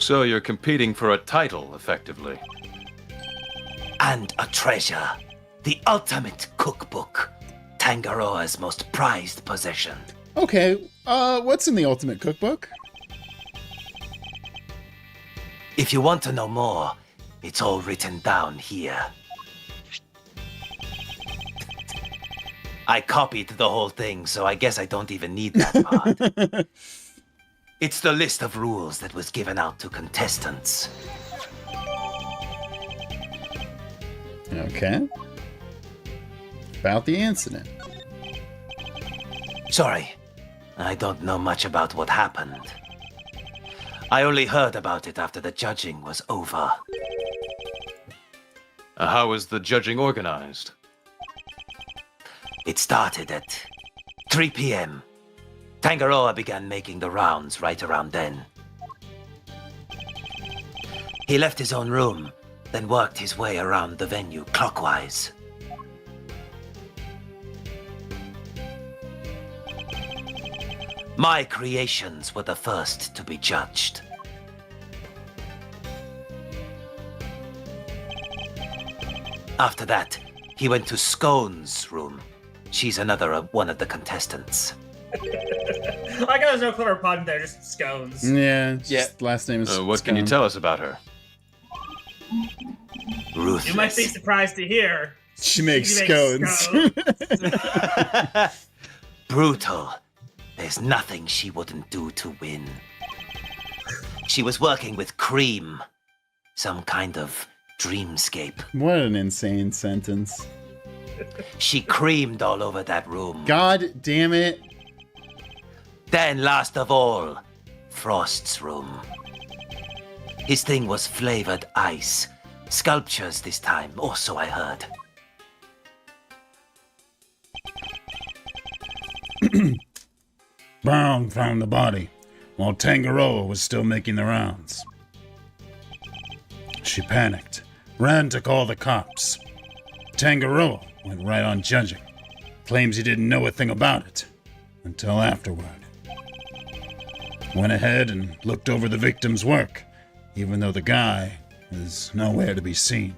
So you're competing for a title, effectively. And a treasure. The ultimate cookbook. Tangaroa's most prized possession. Okay, what's in the ultimate cookbook? If you want to know more, it's all written down here. I copied the whole thing, so I guess I don't even need that part. It's the list of rules that was given out to contestants. Okay. About the incident. Sorry, I don't know much about what happened. I only heard about it after the judging was over. How was the judging organized? It started at 3 p.m. Tangaroa began making the rounds right around then. He left his own room, then worked his way around the venue clockwise. My creations were the first to be judged. After that, he went to Scone's room. She's another one of the contestants. I got there's no clever pun there, just scones. Yeah, just last name is What can you tell us about her? Ruthless. You might be surprised to hear. She makes scones. Brutal. There's nothing she wouldn't do to win. She was working with cream. Some kind of dreamscape. What an insane sentence. She creamed all over that room. God damn it. Then, last of all, Frost's room. His thing was flavored ice. Sculptures this time, or so I heard. Brown found the body, while Tangaroa was still making the rounds. She panicked, ran to call the cops. Tangaroa went right on judging, claims he didn't know a thing about it until afterward. Went ahead and looked over the victim's work, even though the guy is nowhere to be seen.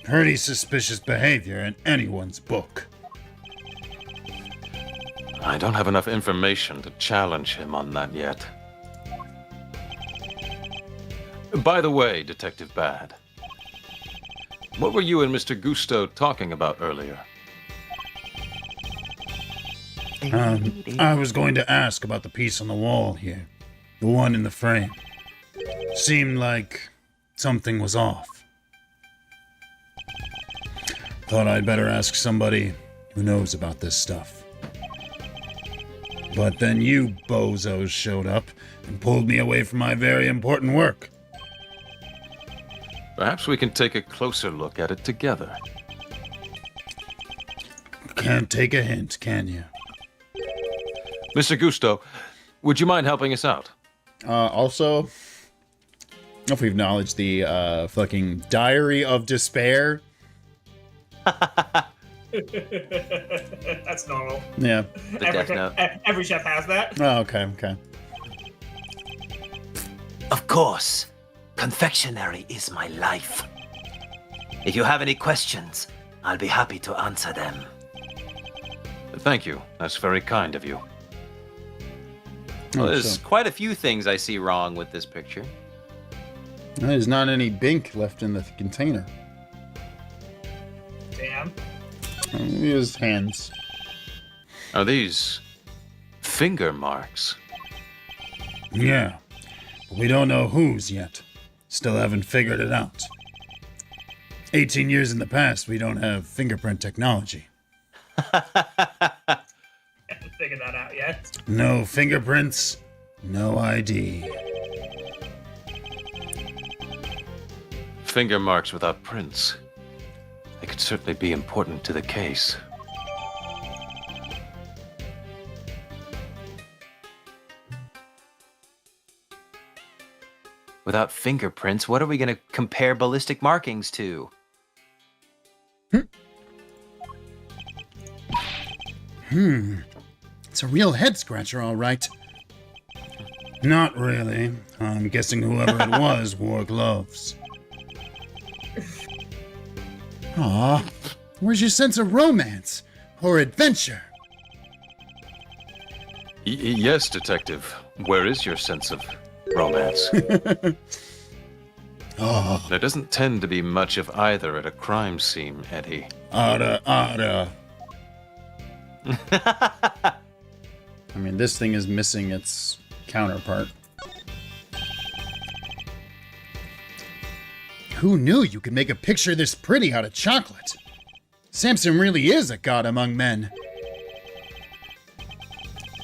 Pretty suspicious behavior in anyone's book. I don't have enough information to challenge him on that yet. By the way, Detective Bad, what were you and Mr. Gusto talking about earlier? I was going to ask about the piece on the wall here. The one in the frame. Seemed like something was off. Thought I'd better ask somebody who knows about this stuff. But then you bozos showed up and pulled me away from my very important work. Perhaps we can take a closer look at it together. Can't take a hint, can you? Mr. Gusto, would you mind helping us out? Also, I don't know if we've acknowledged the fucking Diary of Despair. That's normal. Yeah. The Death Note. Every chef has that. Oh, okay. Of course, confectionery is my life. If you have any questions, I'll be happy to answer them. Thank you. That's very kind of you. Well, Oh, there's so quite a few things I see wrong with this picture. there's not any bink left in the container. Damn. His hands. Are these finger marks? Yeah, but we don't know whose yet. Still haven't figured it out. 18 years in the past, we don't have fingerprint technology. Haven't figured that out yet. No fingerprints, no ID. Finger marks without prints. They could certainly be important to the case. Without fingerprints, what are we going to compare ballistic markings to? It's a real head scratcher, all right. Not really. I'm guessing whoever it was wore gloves. Aw, where's your sense of romance or adventure? Yes, Detective. Where is your sense of romance? Oh, There doesn't tend to be much of either at a crime scene, Eddie. Otta. I mean, this thing is missing its counterpart. Who knew you could make a picture this pretty out of chocolate? Samson really is a god among men.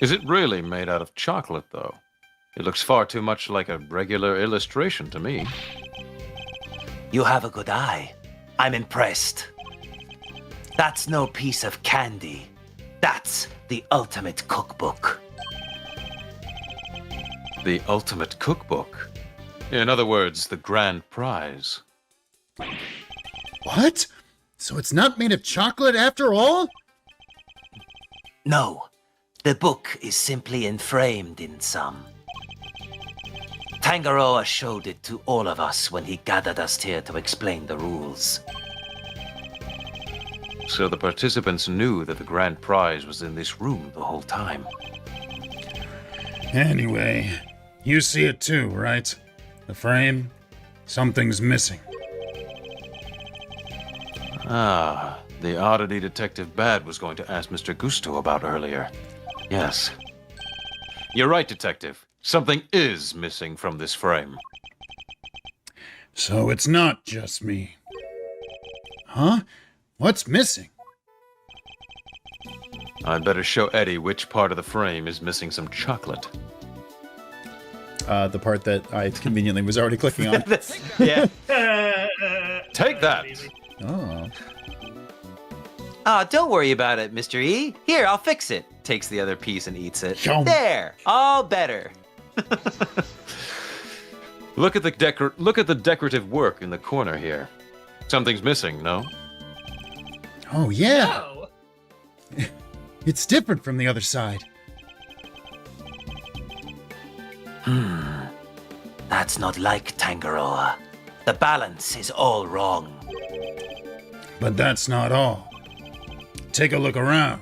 Is it really made out of chocolate, though? It looks far too much like a regular illustration to me. You have a good eye. I'm impressed. That's no piece of candy. That's the ultimate cookbook. The ultimate cookbook. In other words, the grand prize. What? So it's not made of chocolate after all? No, the book is simply enframed in some. Tangaroa showed it to all of us when he gathered us here to explain the rules. So the participants knew that the grand prize was in this room the whole time. Anyway, you see it too, right? The frame? Something's missing. Ah, the oddity Detective BADD was going to ask Mr. Gusto about earlier. Yes. You're right, Detective. Something is missing from this frame. So it's not just me. Huh? What's missing? I'd better show Eddie which part of the frame is missing some chocolate. The part that I conveniently was already clicking on. Yeah. Take that! Oh. Oh, don't worry about it, Mr. E. Here, I'll fix it. Takes the other piece and eats it. Yum. There, all better. Look at the decorative work in the corner here. Something's missing, no? Oh, yeah. Oh. It's different from the other side. That's not like Tangaroa. The balance is all wrong. But that's not all. Take a look around.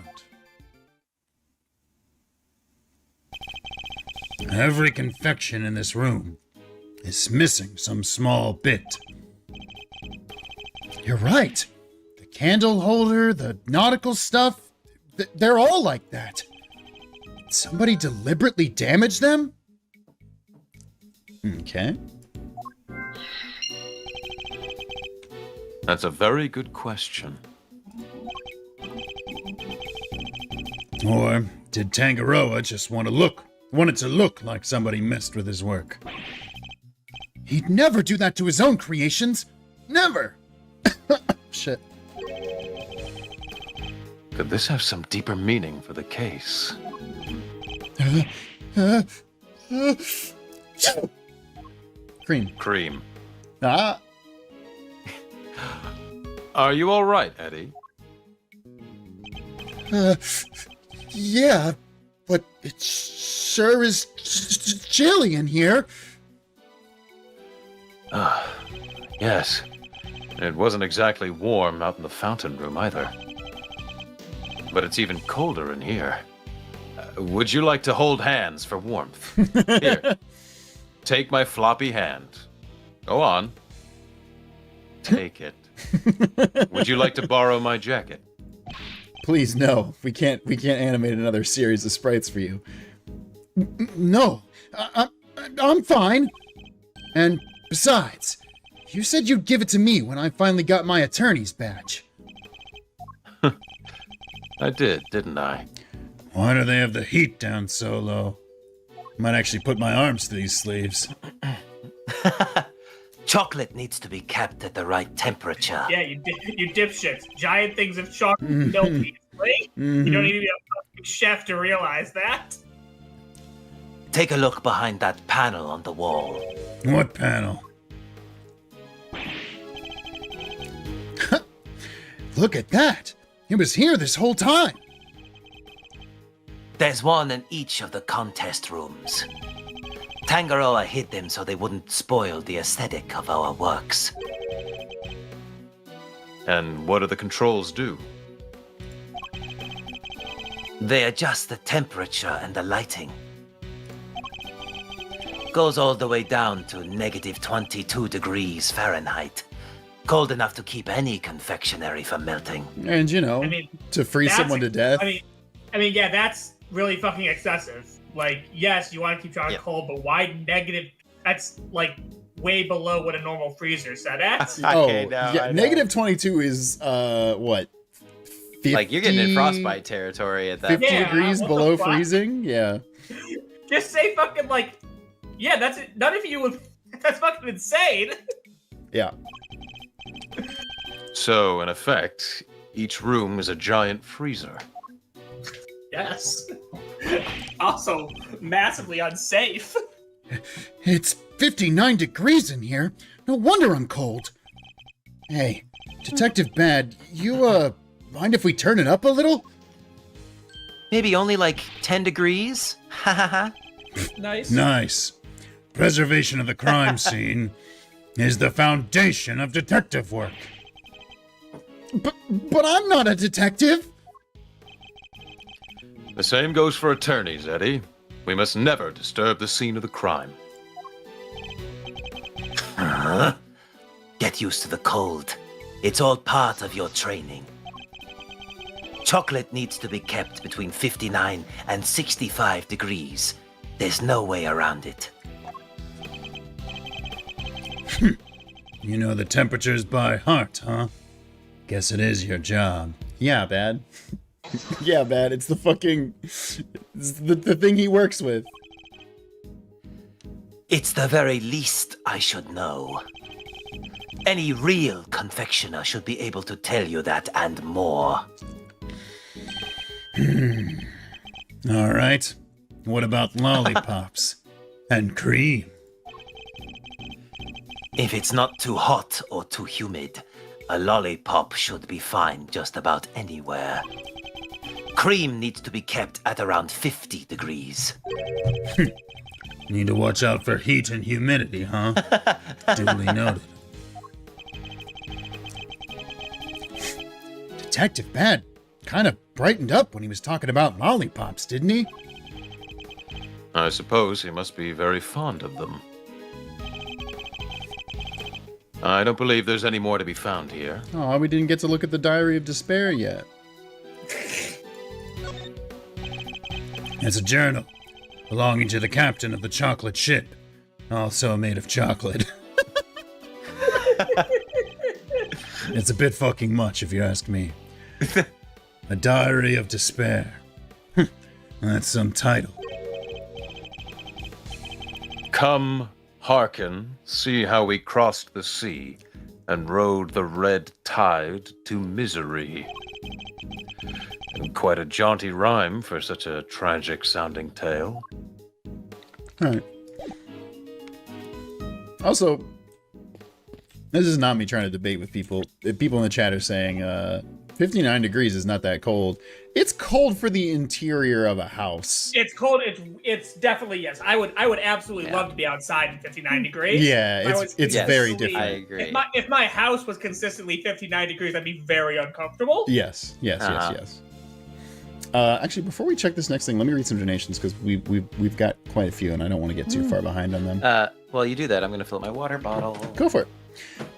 Every confection in this room is missing some small bit. You're right. The candle holder, the nautical stuff, they're all like that. Did somebody deliberately damage them? Okay. That's a very good question. Or did Tangaroa just want it to look like somebody messed with his work? He'd never do that to his own creations. Never. Shit. Could this have some deeper meaning for the case? Cream. Cream. Ah. Are you all right, Eddie? Yeah, but it sure is chilly in here. Yes. It wasn't exactly warm out in the fountain room either. But it's even colder in here. Would you like to hold hands for warmth? Here. Take my floppy hand. Go on. Take it. Would you like to borrow my jacket? Please, no. We can't animate another series of sprites for you. No. I'm fine. And besides, you said you'd give it to me when I finally got my attorney's badge. I did, didn't I? Why do they have the heat down so low? Might actually put my arms to these sleeves. Chocolate needs to be kept at the right temperature. Yeah, you dipshits. Giant things of chocolate don't easily. You don't need to be a fucking chef to realize that. Take a look behind that panel on the wall. What panel? Look at that. It was here this whole time. There's one in each of the contest rooms. Tangaroa hid them so they wouldn't spoil the aesthetic of our works. And what do the controls do? They adjust the temperature and the lighting. Goes all the way down to negative 22 degrees Fahrenheit. Cold enough to keep any confectionery from melting. And you know, I mean, to freeze that's- someone to death. I mean, yeah, that's really fucking excessive. Like, yes, you want to keep chocolate cold, but why negative? That's like way below what a normal freezer set at. Okay, now I know. negative 22 is what? 50, Like, you're getting in frostbite territory at that 50 point. Yeah, degrees what the below fuck? freezing. Yeah. Just say fucking like, yeah, that's it. None of you would. That's fucking insane. Yeah. So, in effect, each room is a giant freezer. Yes. Also, massively unsafe. It's 59 degrees in here. No wonder I'm cold. Hey, Detective Bad, you mind if we turn it up a little? Maybe only like 10 degrees? Ha ha ha. Nice. Nice. Preservation of the crime scene is the foundation of detective work. But I'm not a detective. The same goes for attorneys, Eddie. We must never disturb the scene of the crime. Huh? Get used to the cold. It's all part of your training. Chocolate needs to be kept between 59 and 65 degrees. There's no way around it. You know the temperatures by heart, huh? Guess it is your job. Yeah, Bad. Yeah, Bad. It's the fucking... It's the thing he works with. It's the very least I should know. Any real confectioner should be able to tell you that and more. All right. What about lollipops? And cream? If it's not too hot or too humid, a lollipop should be fine just about anywhere. Cream needs to be kept at around 50 degrees. Need to watch out for heat and humidity, huh? Duly noted. Detective Bad kind of brightened up when he was talking about lollipops, didn't he? I suppose he must be very fond of them. I don't believe there's any more to be found here. Oh, we didn't get to look at the Diary of Despair yet. It's a journal belonging to the captain of the chocolate ship, also made of chocolate. It's a bit fucking much, if you ask me. A Diary of Despair. That's some title. Come, hearken, see how we crossed the sea and rode the red tide to misery. And quite a jaunty rhyme for such a tragic-sounding tale. Alright. Also, this is not me trying to debate with people. People in the chat are saying, 59 degrees is not that cold. It's cold for the interior of a house. It's cold. It's definitely yes. I would absolutely love to be outside in 59 degrees. Yeah, it's Yes, very I different. agree. If my house was consistently 59 degrees, I'd be very uncomfortable. Yes. Actually, before we check this next thing, let me read some donations because we've got quite a few, and I don't want to get too far behind on them. Well, you do that. I'm going to fill up my water bottle. Go for it.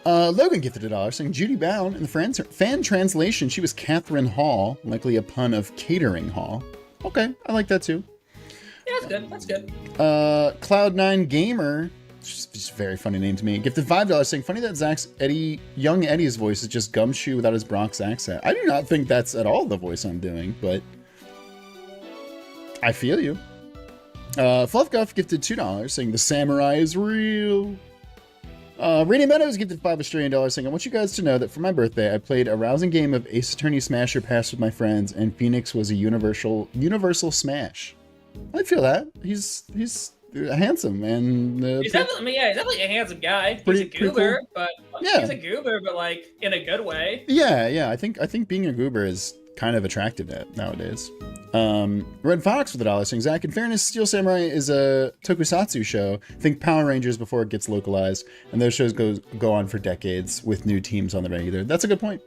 Logan gifted $1 saying Judy Bound in the fan translation, she was Catherine Hall, likely a pun of catering hall. Okay, I like that too. Yeah, that's good. Cloud9 Gamer, just a very funny name to me, gifted $5 saying funny that young Eddie's voice is just Gumshoe without his Bronx accent. I do not think that's at all the voice I'm doing, but I feel you. Fluffguff gifted $2 saying the samurai is real. Rainy Meadows gifted $5 Australian saying, I want you guys to know that for my birthday, I played a rousing game of Ace Attorney Smasher Pass with my friends, and Phoenix was a universal smash. I feel that. He's handsome, and He's definitely a handsome guy. Pretty He's a goober, cool. but Yeah. he's a goober, but like in a good way. yeah. I think being a goober is kind of attractive nowadays. Red Fox with $1 saying, Zach, in fairness, Steel Samurai is a tokusatsu show. Think Power Rangers before it gets localized, and those shows go on for decades with new teams on the regular. That's a good point.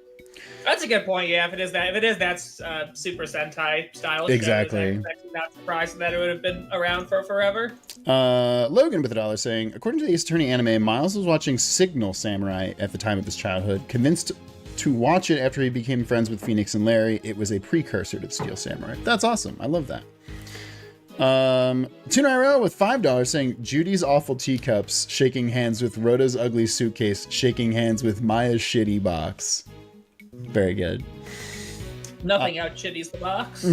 That's a good point. Yeah, if it is that's Super Sentai style. Exactly. I'm actually not surprised that it would have been around for forever. Logan with $1 saying, according to the Ace Attorney anime, Miles was watching Signal Samurai at the time of his childhood, convinced to watch it after he became friends with Phoenix and Larry. It was a precursor to the Steel Samurai. That's awesome. I love that. Tunairo with $5 saying, Judy's awful teacups, shaking hands with Rhoda's ugly suitcase, shaking hands with Maya's shitty box. Very good. Nothing out shitty's the box.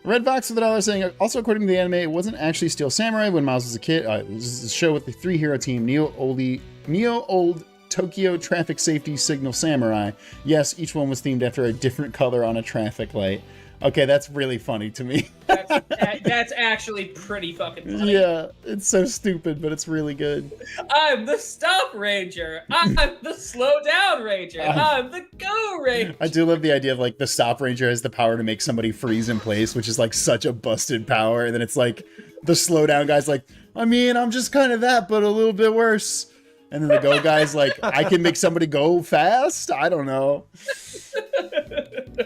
Red Fox with $1 saying, also according to the anime, it wasn't actually Steel Samurai when Miles was a kid. It was a show with the 3-hero team, Neo Old Tokyo Traffic Safety Signal Samurai. Yes, each one was themed after a different color on a traffic light. Okay, that's really funny to me. That's actually pretty fucking funny. Yeah, it's so stupid, but it's really good. I'm the Stop Ranger. I'm the Slow Down Ranger. I'm the Go Ranger. I do love the idea of like the Stop Ranger has the power to make somebody freeze in place, which is like such a busted power. And then it's like the Slow Down guy's like, I mean, I'm just kind of that, but a little bit worse. And then the Go guy's like, I can make somebody go fast? I don't know.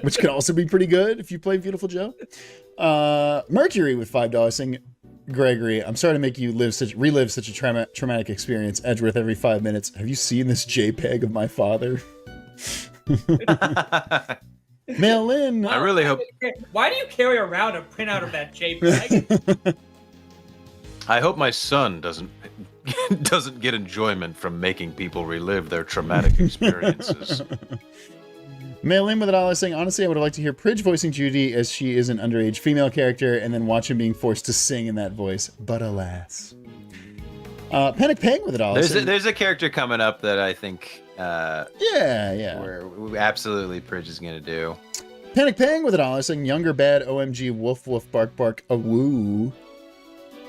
Which can also be pretty good if you play Beautiful Joe. Mercury with $5 saying, Gregory, I'm sorry to make you relive such a traumatic experience. Edgeworth every 5 minutes. Have you seen this JPEG of my father? Mail in. I really hope. Why do you carry around a printout of that JPEG? I hope my son doesn't get enjoyment from making people relive their traumatic experiences. Mail in with $1 saying, honestly, I would have liked to hear Pridge voicing Judy as she is an underage female character and then watch him being forced to sing in that voice. But alas. Panic Pang with $1 There's a character coming up that I think yeah. where absolutely Pridge is going to do. Panic Pang with $1 saying, younger bad OMG woof woof bark bark a woo.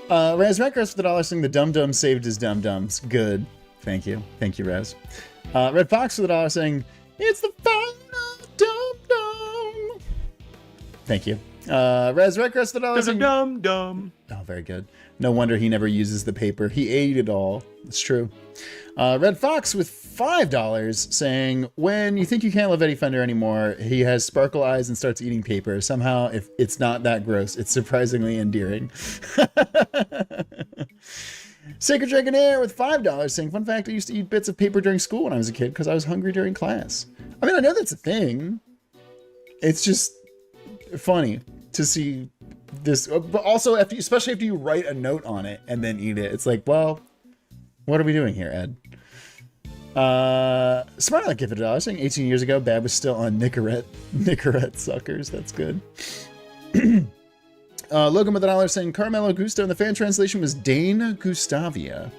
Raz Records with $1 saying, the Dum Dum saved his Dum Dums. Good. Thank you, Raz. Red Fox with $1 saying, it's the final Dum Dum. Thank you. Raz Records with $1 saying, Dum Dum. oh, very good. No wonder he never uses the paper. He ate it all. It's true. Red Fox with $5 saying, when you think you can't love Eddie Fender anymore, he has sparkle eyes and starts eating paper. Somehow, if it's not that gross, it's surprisingly endearing. Sacred Dragonair with $5 saying, fun fact, I used to eat bits of paper during school when I was a kid because I was hungry during class. I mean, I know that's a thing. It's just funny to see this, but also especially after you write a note on it and then eat it. It's like, well, what are we doing here, Ed? Smart Aleck gave it $1 saying 18 years ago, Bad was still on Nicorette suckers. That's good. Logan with $1 saying Carmelo Gusto, and the fan translation was Dane Gustavia.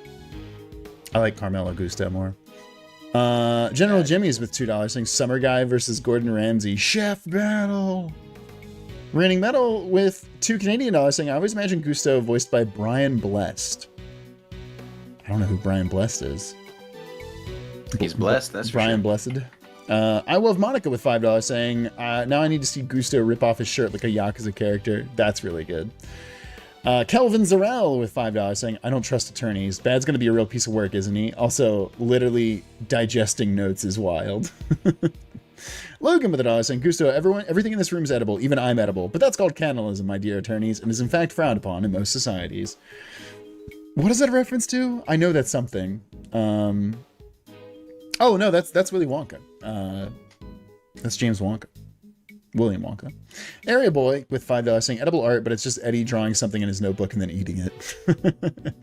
I like Carmelo Gusto more. General Jimmy's with $2 saying Summer Guy versus Gordon Ramsay chef battle. Raining Metal with $2 Canadian saying I always imagine Gusto voiced by Brian Blessed. I don't know who Brian Blessed is. He's blessed, that's Brian for sure. Blessed. I love Monica with $5 saying, now I need to see Gusto rip off his shirt like a Yakuza character. That's really good. Kelvin Zarel with $5 saying, I don't trust attorneys. Bad's going to be a real piece of work, isn't he? Also, literally digesting notes is wild. Logan with $1 saying, Gusto, everything in this room is edible. Even I'm edible. But that's called cannibalism, my dear attorneys, and is in fact frowned upon in most societies. What is that a reference to? I know that's something. Oh, no, that's Willy Wonka. That's James Wonka. William Wonka. Area Boy with $5 saying edible art, but it's just Eddie drawing something in his notebook and then eating it.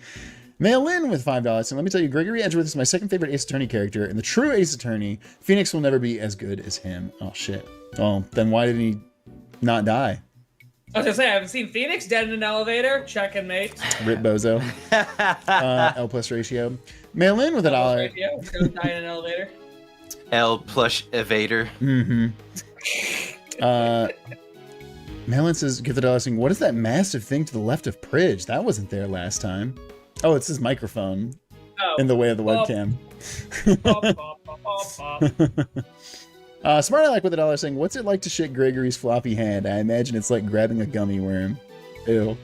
Mail in with $5 saying, let me tell you, Gregory Edgeworth is my second favorite Ace Attorney character, and the true Ace Attorney, Phoenix will never be as good as him. Oh, shit. Oh, then why did he not die? I was gonna say, I haven't seen Phoenix dead in an elevator. Checking, mate. Rip Bozo. L plus ratio. Mail in with $1. Gonna die in an elevator. L plush evader. Mm-hmm. Mail in says, give $1 saying, what is that massive thing to the left of Pridge? That wasn't there last time. Oh, it's his microphone in the way of the webcam. Smart Aleck with $1 saying, what's it like to shake Gregory's floppy hand? I imagine it's like grabbing a gummy worm. Ew.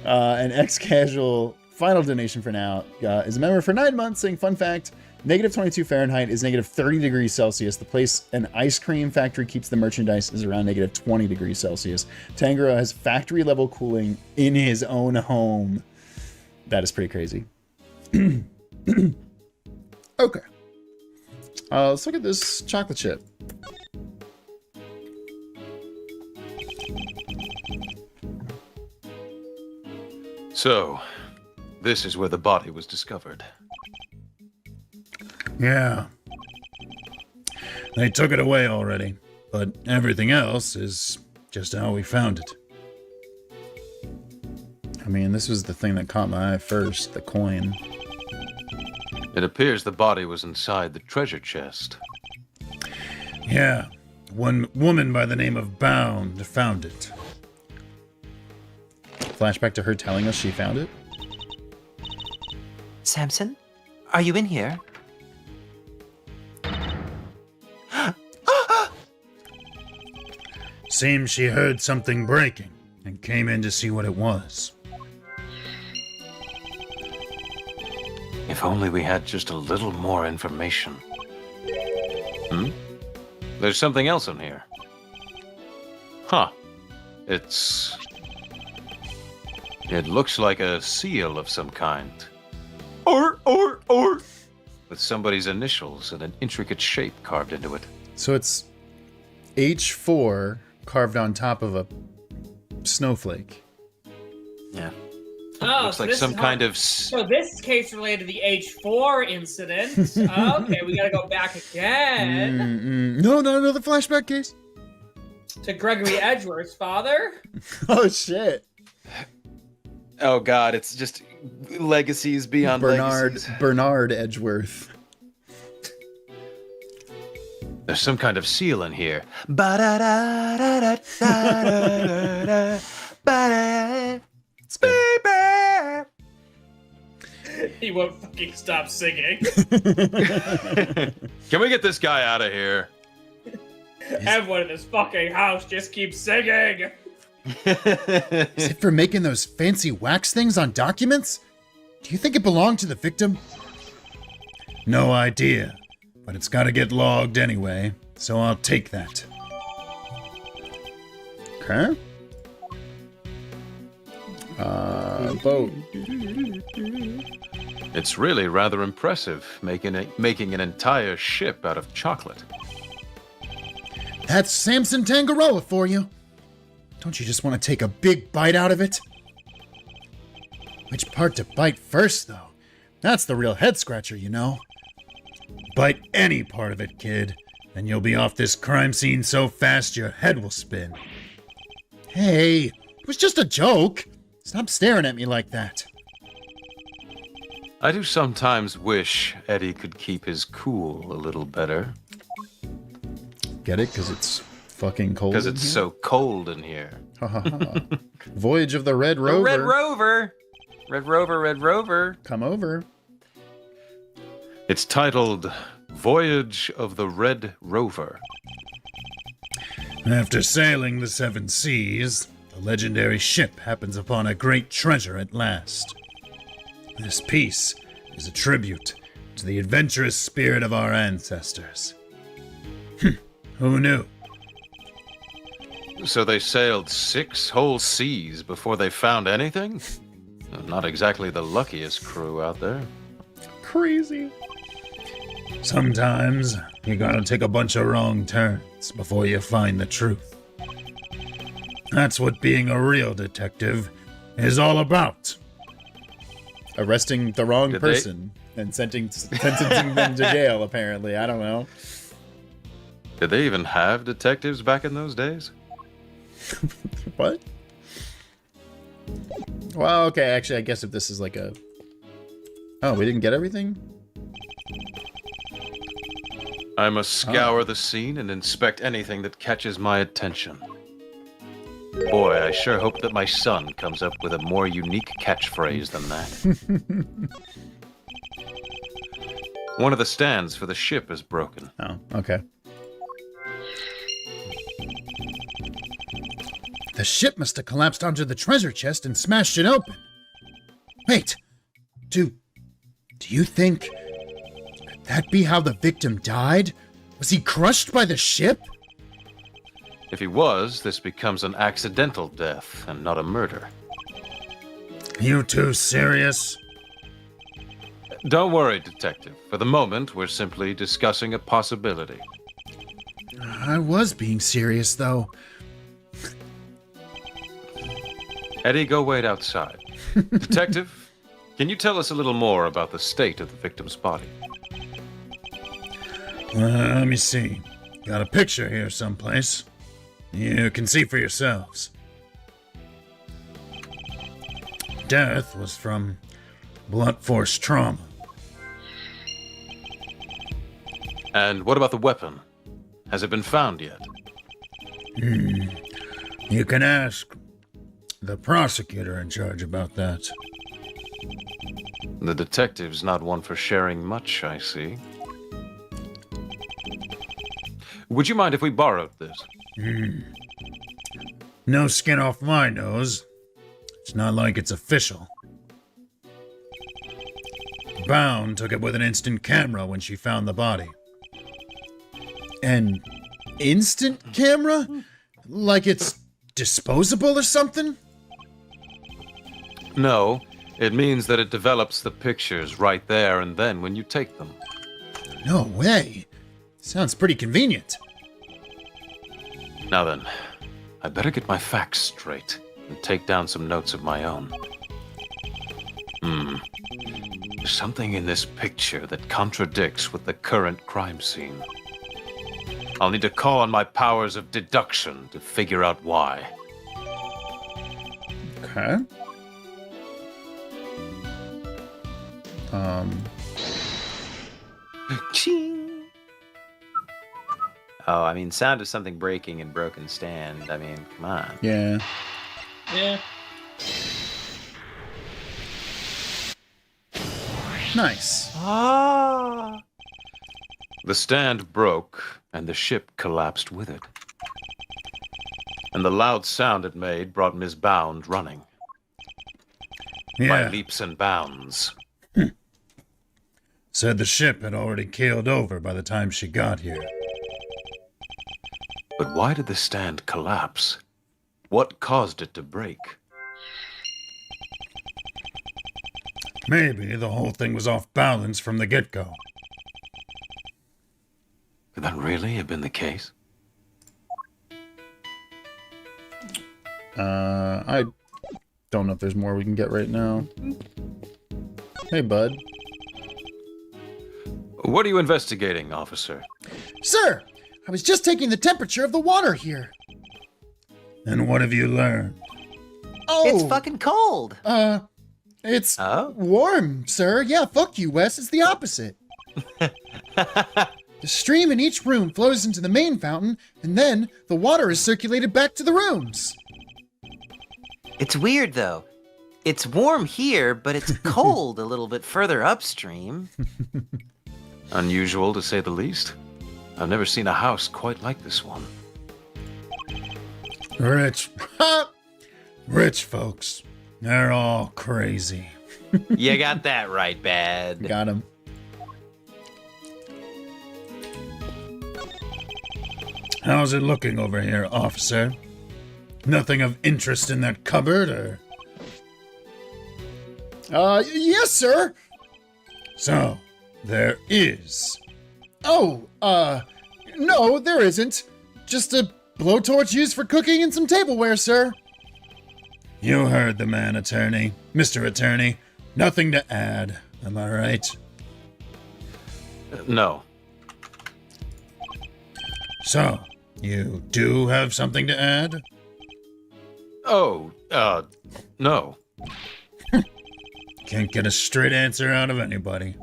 An ex-casual final donation for now is a member for 9 months saying, fun fact, negative 22 Fahrenheit is negative 30 degrees Celsius. The place an ice cream factory keeps the merchandise is around negative 20 degrees Celsius. Tanjiro has factory level cooling in his own home. That is pretty crazy. Okay. Let's look at this chocolate chip. So, this is where the body was discovered. Yeah. They took it away already, but everything else is just how we found it. I mean, this was the thing that caught my eye first, the coin. It appears the body was inside the treasure chest. Yeah, one woman by the name of Bound found it. Flashback to her telling us she found it. Samson, are you in here? Seems she heard something breaking and came in to see what it was. If only we had just a little more information. There's something else in here. Huh. It looks like a seal of some kind. Or. With somebody's initials and an intricate shape carved into it. So it's H4 carved on top of a snowflake. Yeah. Oh, Looks so like this some is kind how- of... So this case related to the H4 incident. Okay, we gotta go back again No, the flashback case. to Gregory Edgeworth's father. Oh shit. Oh God, it's just legacies beyond legacies. Bernard Edgeworth. There's some kind of seal in here. Ba-da-da-da-da-da-da-da. Ba-da. Baby. He won't fucking stop singing. Can we get this guy out of here? Everyone in this fucking house just keeps singing. Is it for making those fancy wax things on documents? Do you think it belonged to the victim? No idea, but it's gotta get logged anyway, so I'll take that. Okay. Vote. It's really rather impressive, making an entire ship out of chocolate. That's Samson Tangaroa for you. Don't you just want to take a big bite out of it? Which part to bite first, though? That's the real head scratcher, you know. Bite any part of it, kid, and you'll be off this crime scene so fast your head will spin. Hey, it was just a joke. Stop staring at me like that. I do sometimes wish Eddie could keep his cool a little better. Get it? Because it's fucking cold. Because in it's here? so cold in here. Ha ha ha. Voyage of the Red The Rover. Red Rover. Red Rover, Red Rover. Come over. It's titled Voyage of the Red Rover. After sailing the seven seas, the legendary ship happens upon a great treasure at last. This piece is a tribute to the adventurous spirit of our ancestors. Who knew? So they sailed 6 whole seas before they found anything? Not exactly the luckiest crew out there. Crazy. Sometimes you gotta take a bunch of wrong turns before you find the truth. That's what being a real detective is all about. Arresting the wrong Did they- person and sentencing them to jail, apparently. I don't know. Did they even have detectives back in those days? What? Well, okay, actually, I guess if this is like a... Oh, we didn't get everything? I must scour the scene and inspect anything that catches my attention. Boy, I sure hope that my son comes up with a more unique catchphrase than that. One of the stands for the ship is broken. Oh, okay. The ship must have collapsed onto the treasure chest and smashed it open. Wait, do you think... Could that be how the victim died? Was he crushed by the ship? If he was, this becomes an accidental death and not a murder. You too serious? Don't worry, Detective. For the moment, we're simply discussing a possibility. I was being serious, though. Eddie, go wait outside. Detective, can you tell us a little more about the state of the victim's body? Let me see. Got a picture here someplace. You can see for yourselves. Death was from blunt force trauma. And what about the weapon? Has it been found yet? You can ask the prosecutor in charge about that. The detective's not one for sharing much, I see. Would you mind if we borrowed this? No skin off my nose. It's not like it's official. Bound took it with an instant camera when she found the body. An instant camera? Like it's disposable or something? No, it means that it develops the pictures right there and then when you take them. No way. Sounds pretty convenient. Now then, I'd better get my facts straight and take down some notes of my own. There's something in this picture that contradicts with the current crime scene. I'll need to call on my powers of deduction to figure out why. Okay. Ching. Oh, I mean, sound of something breaking and broken stand. I mean, come on. Yeah. Yeah. Nice. Ah. The stand broke, and the ship collapsed with it. And the loud sound it made brought Ms. Bound running. By Yeah, leaps and bounds. said the ship had already keeled over by the time she got here. But why did the stand collapse? What caused it to break? Maybe the whole thing was off balance from the get-go. Could that really have been the case? I don't know if there's more we can get right now. Hey, bud. What are you investigating, officer? Sir, I was just taking the temperature of the water here. And what have you learned? Oh, It's fucking cold. It's Oh? warm, sir. Yeah, fuck you, Wes. It's the opposite. The stream in each room flows into the main fountain, and then the water is circulated back to the rooms. It's weird, though. It's warm here, but it's cold a little bit further upstream. Unusual, to say the least. I've never seen a house quite like this one. Rich. Rich folks. They're all crazy. You got that right, Bad. Got him. How's it looking over here, officer? Nothing of interest in that cupboard, or? Yes, sir. So, there is. Oh, no, there isn't. Just a blowtorch used for cooking and some tableware, sir. You heard the man, attorney. Mr. Attorney. Nothing to add, am I right? No. So, you do have something to add? Oh, no. Can't get a straight answer out of anybody.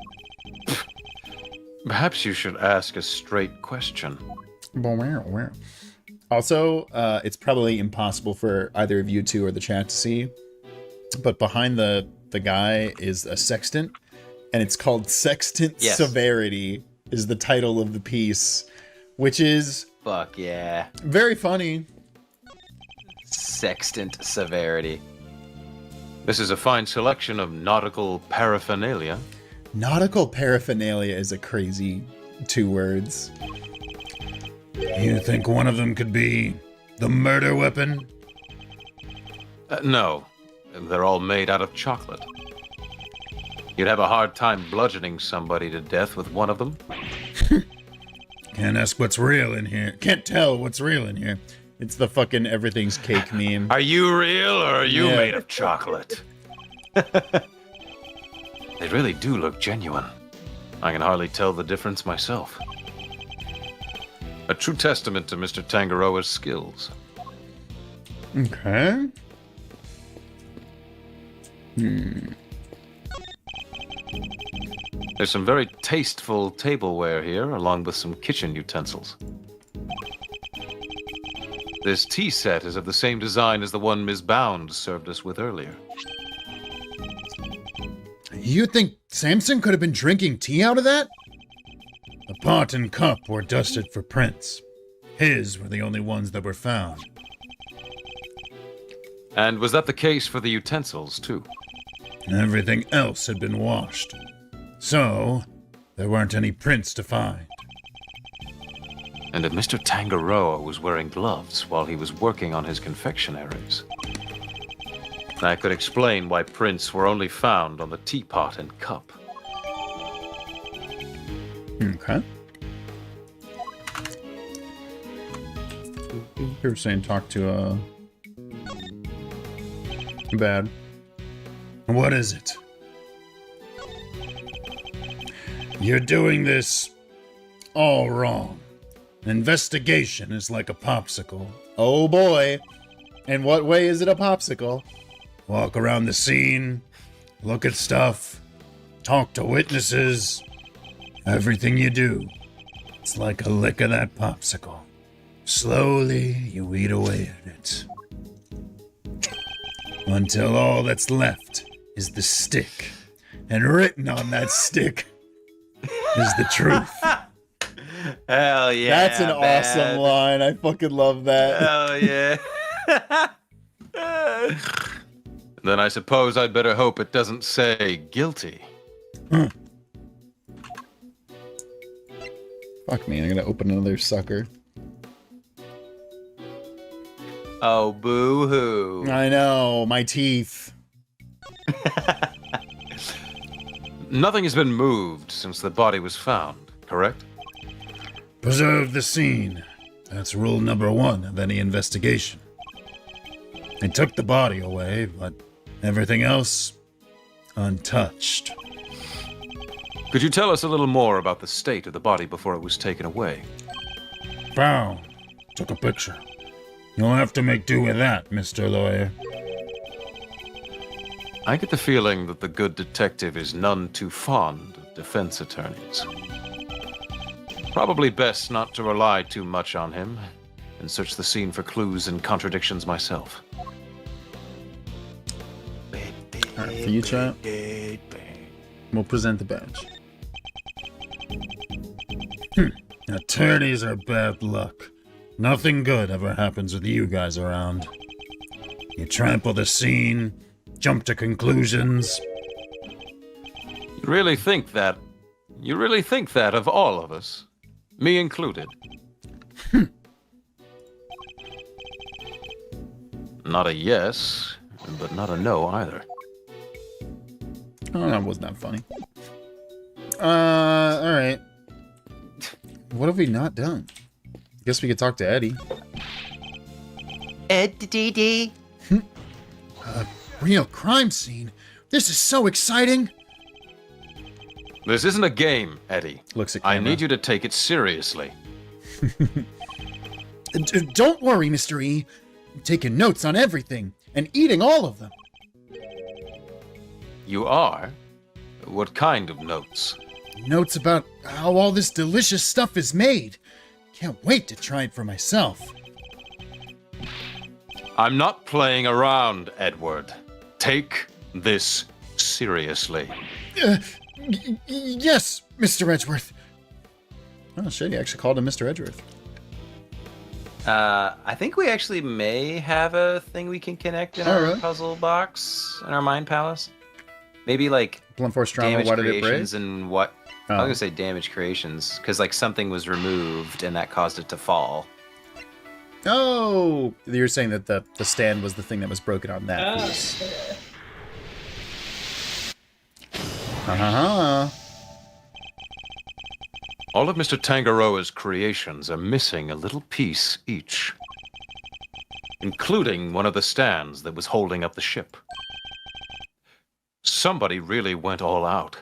Perhaps you should ask a straight question. Also, it's probably impossible for either of you two or the chat to see, but behind the guy is a sextant, and it's called Sextant Yes. Severity is the title of the piece, which is Fuck yeah. very funny. sextant severity. This is a fine selection of nautical paraphernalia. Nautical paraphernalia is a crazy 2 words. You think one of them could be the murder weapon? No, they're all made out of chocolate. You'd have a hard time bludgeoning somebody to death with one of them. Can't ask what's real in here. Can't tell what's real in here. It's the fucking everything's cake meme. Are you real or are you Yeah. made of chocolate? They really do look genuine. I can hardly tell the difference myself. A true testament to Mr. Tangaroa's skills. Okay. There's some very tasteful tableware here, along with some kitchen utensils. This tea set is of the same design as the one Ms. Bound served us with earlier. You think Samson could have been drinking tea out of that? The pot and cup were dusted for prints. His were the only ones that were found. And was that the case for the utensils, too? Everything else had been washed. So, there weren't any prints to find. And if Mr. Tangaroa was wearing gloves while he was working on his confectionaries, that could explain why prints were only found on the teapot and cup. Okay. You were saying talk to, Bad. What is it? You're doing this all wrong. An investigation is like a popsicle. Oh boy. In what way is it a popsicle? Walk around the scene, look at stuff, talk to witnesses. Everything you do, it's like a lick of that popsicle. Slowly, you eat away at it. Until all that's left is the stick. And written on that stick is the truth. Hell yeah. That's an awesome line. I fucking love that. Hell yeah. Then I suppose I'd better hope it doesn't say guilty. Fuck me, I'm gonna open another sucker. Oh, boo-hoo. I know, my teeth. Nothing has been moved since the body was found, correct? Preserve the scene. That's rule number 1 of any investigation. They took the body away, but everything else, untouched. Could you tell us a little more about the state of the body before it was taken away? Found. Took a picture. You'll have to make do with that, Mr. Lawyer. I get the feeling that the good detective is none too fond of defense attorneys. Probably best not to rely too much on him and search the scene for clues and contradictions myself. Alright, for you, chat. We'll present the badge. Attorneys are bad luck. Nothing good ever happens with you guys around. You trample the scene, jump to conclusions. You really think that? You really think that of all of us? Me included? Not a yes, but not a no either. Oh, that was not funny. Alright. What have we not done? Guess we could talk to Eddie. Eddie. Real crime scene. This is so exciting. This isn't a game, Eddie. Looks at I camera. need you to take it seriously. Don't worry, Mr. E. I'm taking notes on everything and eating all of them. You are? What kind of notes? Notes about how all this delicious stuff is made. Can't wait to try it for myself. I'm not playing around, Edward. Take this seriously. Yes, Mr. Edgeworth. Oh shit, he actually called him Mr. Edgeworth. I think we actually may have a thing we can connect in our really? puzzle box in our mind palace. Maybe like Blunt force trauma. damage Why did it break? creations and what? I was Oh. gonna say damage creations because like something was removed and that caused it to fall. Oh, you're saying that the stand was the thing that was broken on that piece. Uh-huh. All of Mr. Tangaroa's creations are missing a little piece each, including one of the stands that was holding up the ship. Somebody really went all out.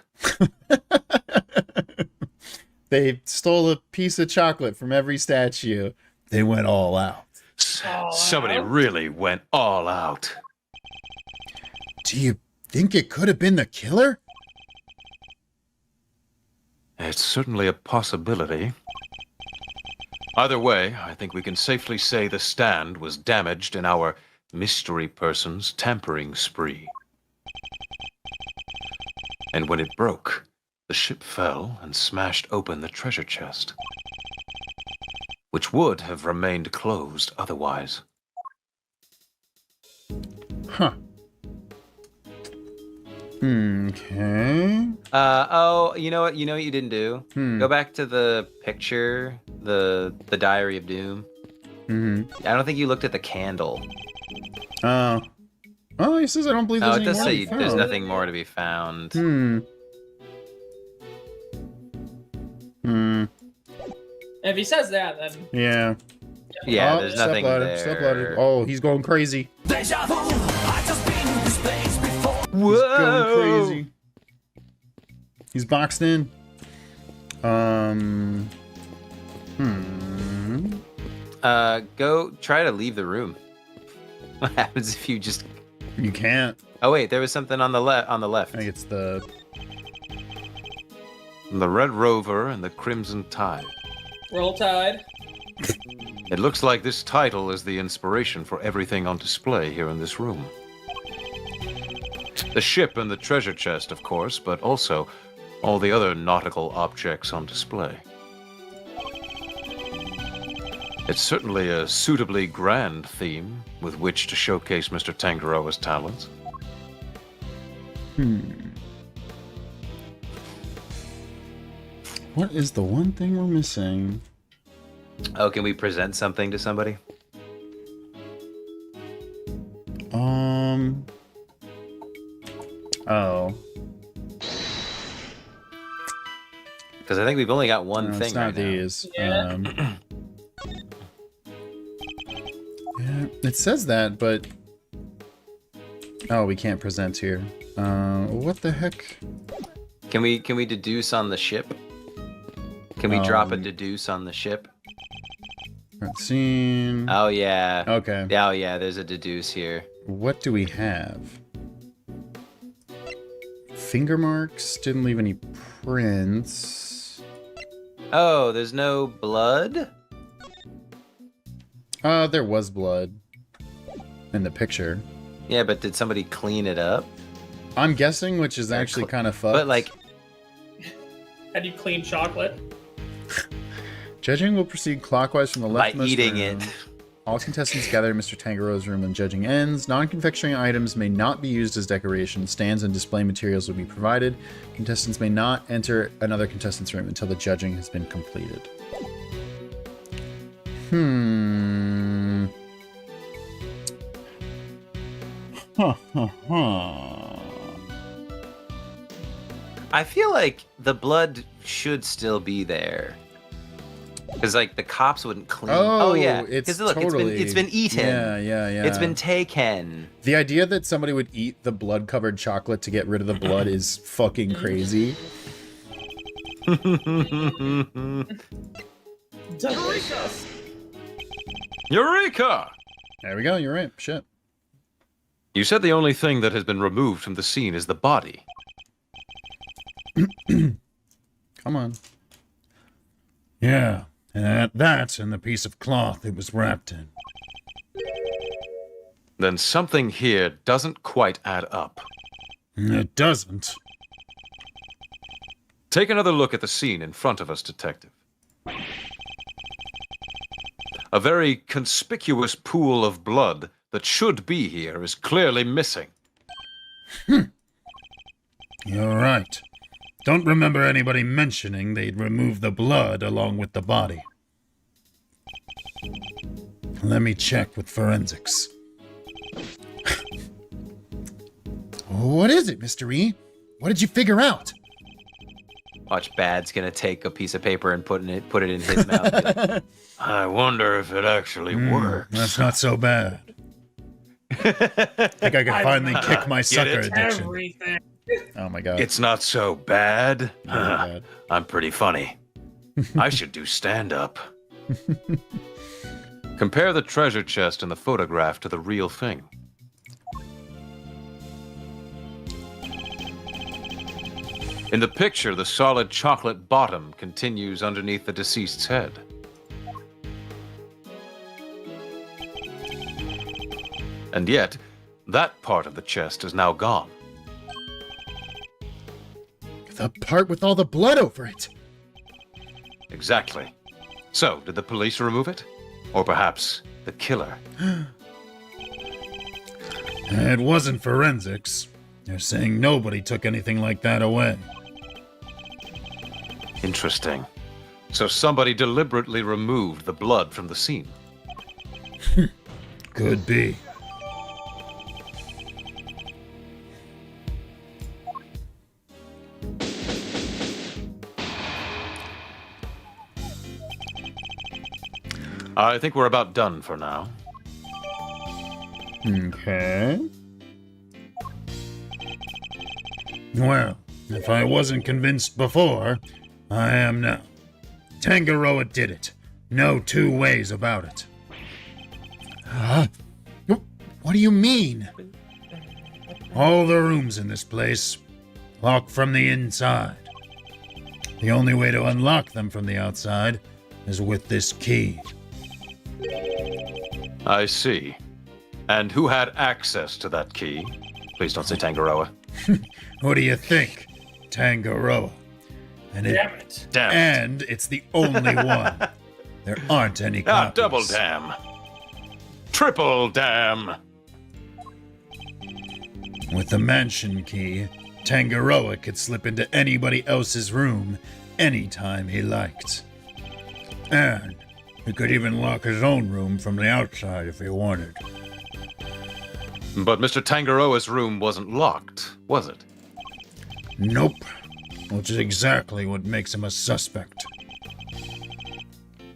They stole a piece of chocolate from every statue. They went all out. Somebody really went all out. Do you think it could have been the killer? It's certainly a possibility. Either way, I think we can safely say the stand was damaged in our mystery person's tampering spree. And when it broke, the ship fell and smashed open the treasure chest, which would have remained closed otherwise. Huh. Okay. Oh, you know what? You know what you didn't do? Go back to the picture, the Diary of Doom. Mm-hmm. I don't think you looked at the candle. Oh, he says I don't believe there's Oh, it any does more say to be there's found. nothing more to be found. If he says that, then Yeah. Yeah, Oh, there's step nothing ladder, there. step ladder. Oh, he's going crazy. Whoa! He's going crazy. He's boxed in. Go try to leave the room. What happens if you just? You can't. Oh wait, there was something on the left. On the left. I think it's the. The Red Rover and the Crimson Tide. Roll Tide. It looks like this title is the inspiration for everything on display here in this room. The ship and the treasure chest, of course, but also all the other nautical objects on display. It's certainly a suitably grand theme with which to showcase Mr. Tangaroa's talents. What is the one thing we're missing? Oh, can we present something to somebody? Oh. Because I think we've only got one No, thing it's not right now. these. Yeah. Yeah, it says that, but oh, we can't present here. What the heck? Can we deduce on the ship? Can we drop a Um, deduce on the ship? Let's see. Oh yeah. Okay. Oh yeah, there's a deduce here. What do we have? Finger marks. Didn't leave any prints. Oh, there's no blood? There was blood in the picture. Yeah, but did somebody clean it up? I'm guessing, which is actually kind of fucked. But like, How do you clean chocolate? Judging will proceed clockwise from the by leftmost eating room. it. All contestants gather in Mr. Tangaroa's room when judging ends. Non-confectionery items may not be used as decoration. Stands and display materials will be provided. Contestants may not enter another contestant's room until the judging has been completed. I feel like the blood should still be there. Because like the cops wouldn't clean. Oh, yeah. it's Because look, totally... it's been eaten. Yeah. It's been taken. The idea that somebody would eat the blood-covered chocolate to get rid of the blood is fucking crazy. Delicious. Eureka! There we go, you're right. Shit. You said the only thing that has been removed from the scene is the body. Come on. Yeah, and that's in the piece of cloth it was wrapped in. Then something here doesn't quite add up. It doesn't. Take another look at the scene in front of us, Detective. A very conspicuous pool of blood that should be here is clearly missing. You're right. Don't remember anybody mentioning they'd remove the blood along with the body. Let me check with forensics. What is it, Mr. E? What did you figure out? Watch Bad's gonna take a piece of paper and put it in his mouth. And be like, I wonder if it actually works. That's not so bad. I think I can finally kick my sucker it? addiction. Everything. Oh my god. It's not so bad. bad. I'm pretty funny. I should do stand-up. Compare the treasure chest in the photograph to the real thing. In the picture, the solid chocolate bottom continues underneath the deceased's head. And yet, that part of the chest is now gone. The part with all the blood over it. Exactly. So, did the police remove it? Or perhaps the killer? It wasn't forensics. They're saying nobody took anything like that away. Interesting. So somebody deliberately removed the blood from the scene. Could be. I think we're about done for now. Okay. Well, if I wasn't convinced before, I am now. Tangaroa did it. No two ways about it. What do you mean? All the rooms in this place, locked from the inside. The only way to unlock them from the outside is with this key. I see. And who had access to that key? Please don't say Tangaroa. What do you think? Tangaroa. And Damn it. Damn it. And it's the only one. There aren't any Ah, copies. double damn. Triple damn. With the mansion key, Tangaroa could slip into anybody else's room anytime he liked. And he could even lock his own room from the outside if he wanted. But Mr. Tangaroa's room wasn't locked, was it? Nope. Which is exactly what makes him a suspect.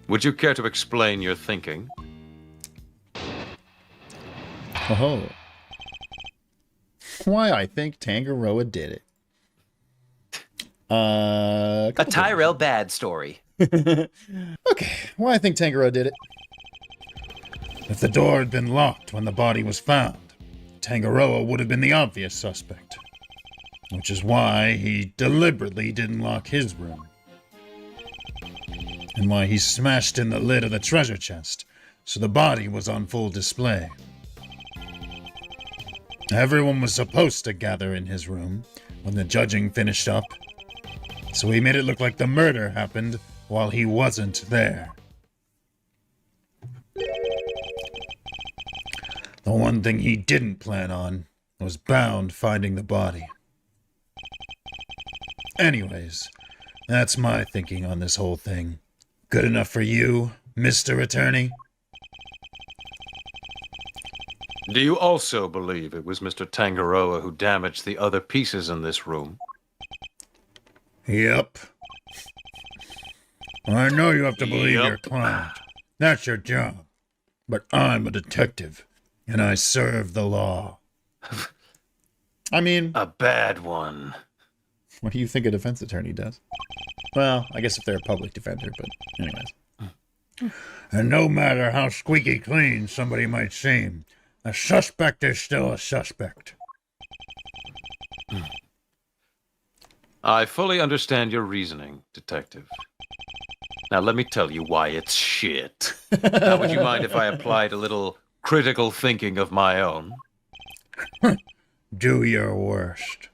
Would you care to explain your thinking? Oh. Why I think Tangaroa did it. a Tyrell Bad story. Okay, why I think Tangaroa did it. If the door had been locked when the body was found, Tangaroa would have been the obvious suspect. Which is why he deliberately didn't lock his room. And why he smashed in the lid of the treasure chest, so the body was on full display. Everyone was supposed to gather in his room when the judging finished up, so he made it look like the murder happened while he wasn't there. The one thing he didn't plan on was Bound finding the body. Anyways, that's my thinking on this whole thing. Good enough for you, Mr. Attorney? Do you also believe it was Mr. Tangaroa who damaged the other pieces in this room? Yep. I know you have to believe Yep. your client. That's your job. But I'm a detective, and I serve the law. I mean, A bad one. what do you think a defense attorney does? Well, I guess if they're a public defender, but anyways. And no matter how squeaky clean somebody might seem, a suspect is still a suspect. I fully understand your reasoning, Detective. Now let me tell you why it's shit. Now would you mind if I applied a little critical thinking of my own? Do your worst.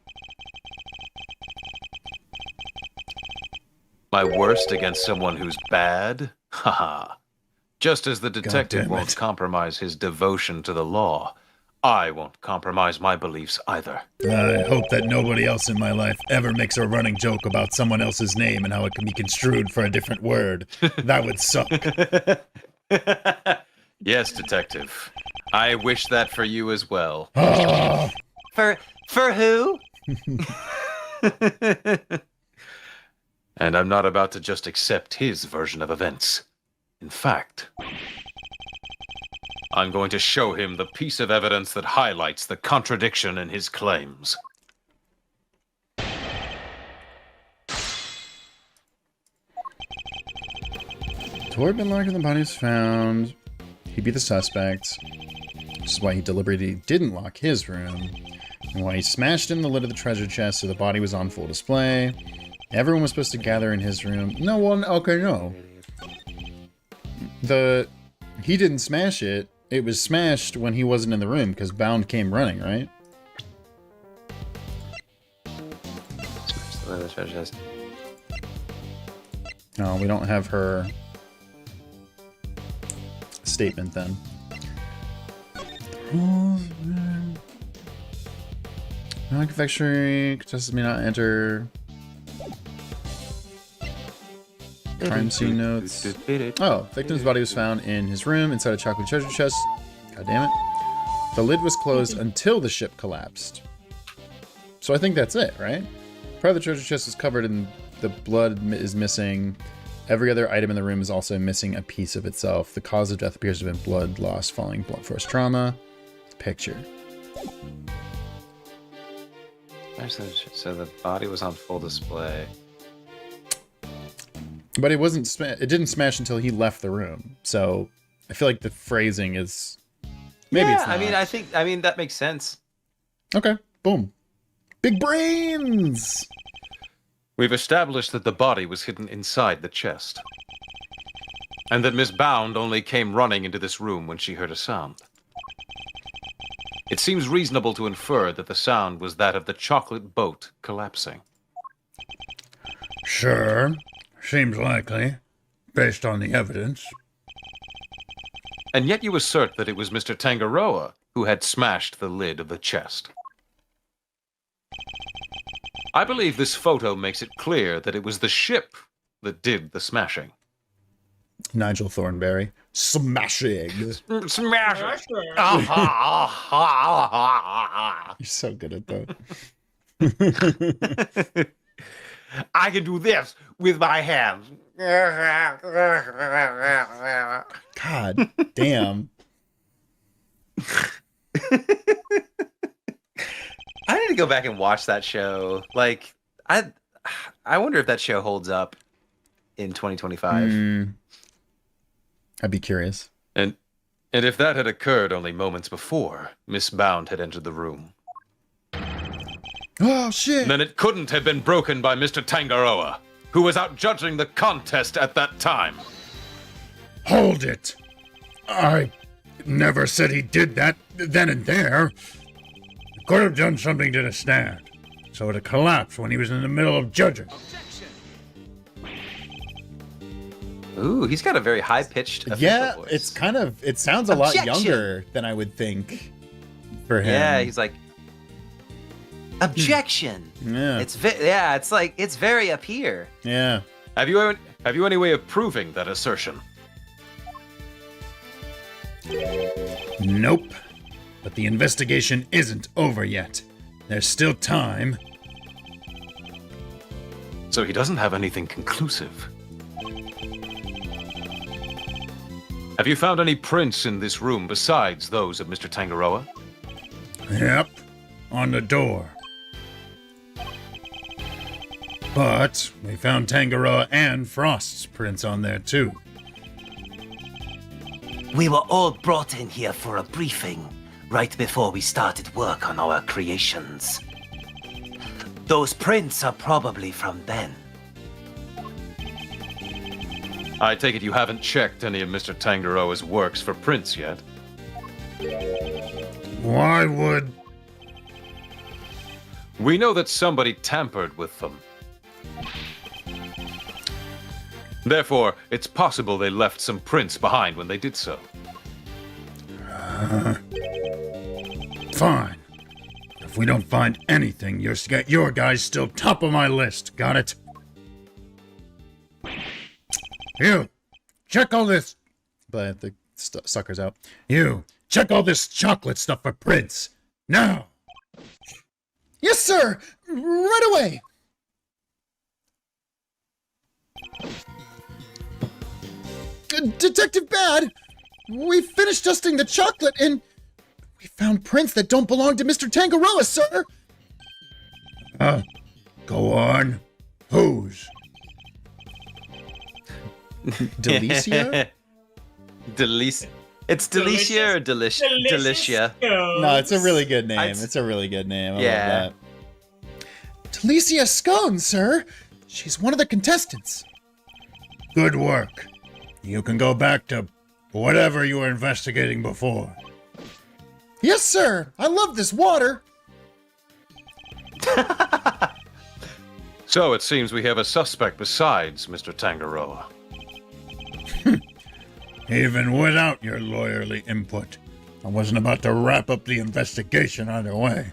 My worst against someone who's bad? Haha. Just as the detective damn won't it. compromise his devotion to the law, I won't compromise my beliefs either. I hope that nobody else in my life ever makes a running joke about someone else's name and how it can be construed for a different word. That would suck. Yes, detective. I wish that for you as well. Ah, For who? And I'm not about to just accept his version of events. In fact, I'm going to show him the piece of evidence that highlights the contradiction in his claims. Door had been locked and the body was found. He'd be the suspect. Which is why he deliberately didn't lock his room. And why he smashed in the lid of the treasure chest so the body was on full display. Everyone was supposed to gather in his room. No one. Okay, no. He didn't smash it. It was smashed when he wasn't in the room because Bound came running, right? No, we don't have her statement then. Non-confectionery contestants may not enter. Crime scene notes. Oh, victim's body was found in his room inside a chocolate treasure chest. God damn it. The lid was closed until the ship collapsed. So I think that's it, right? Part of the treasure chest is covered in the blood is missing. Every other item in the room is also missing a piece of itself. The cause of death appears to have been blood loss following blunt force trauma. Picture. So the body was on full display. But it wasn't. It didn't smash until he left the room. So I feel like the phrasing is maybe. Yeah, it's not. I mean that makes sense. Okay. Boom. Big brains. We've established that the body was hidden inside the chest, and that Miss Bound only came running into this room when she heard a sound. It seems reasonable to infer that the sound was that of the chocolate boat collapsing. sure. Seems likely, based on the evidence. And yet you assert that it was Mr. Tangaroa who had smashed the lid of the chest. I believe this photo makes it clear that it was the ship that did the smashing. Nigel Thornberry. Smashing. Smashing! You're so good at that. I can do this with my hands. God damn. I need to go back and watch that show. Like, I wonder if that show holds up in 2025. I'd be curious. And if that had occurred only moments before, Miss Bound had entered the room, Oh, shit. then it couldn't have been broken by Mr. Tangaroa, who was out judging the contest at that time. Hold it! I never said he did that then and there. He could have done something to the stand, so it collapsed when he was in the middle of judging. Ooh, he's got a very high-pitched official Yeah, voice. it's kind of, it sounds a lot Objection. younger than I would think for him. Yeah, he's like, objection. Yeah. It's like it's very up here. Yeah. Have you any way of proving that assertion? Nope. But the investigation isn't over yet. There's still time. So he doesn't have anything conclusive. Have you found any prints in this room besides those of Mr. Tangaroa? Yep, on the door. But we found Tangaroa and Frost's prints on there too. We were all brought in here for a briefing right before we started work on our creations. Those prints are probably from then. I take it you haven't checked any of Mr. Tangaroa's works for prints yet? Why would... We know that somebody tampered with them. Therefore, it's possible they left some prints behind when they did so. Fine. If we don't find anything, your guy's still top of my list. Got it? You, check all this. But the sucker's out. You, check all this chocolate stuff for prints. Now! Yes, sir! Right away! Detective Bad! We finished dusting the chocolate and we found prints that don't belong to Mr. Tangaroa, sir! Go on. Whose? Delicia? It's Delicia or Delicia? No, it's a really good name. I'd- It's a really good name. I Yeah. love that. Delicia Scone, sir! She's one of the contestants. Good work. You can go back to whatever you were investigating before. Yes, sir! I love this water! So it seems we have a suspect besides Mr. Tangaroa. Even without your lawyerly input, I wasn't about to wrap up the investigation either way.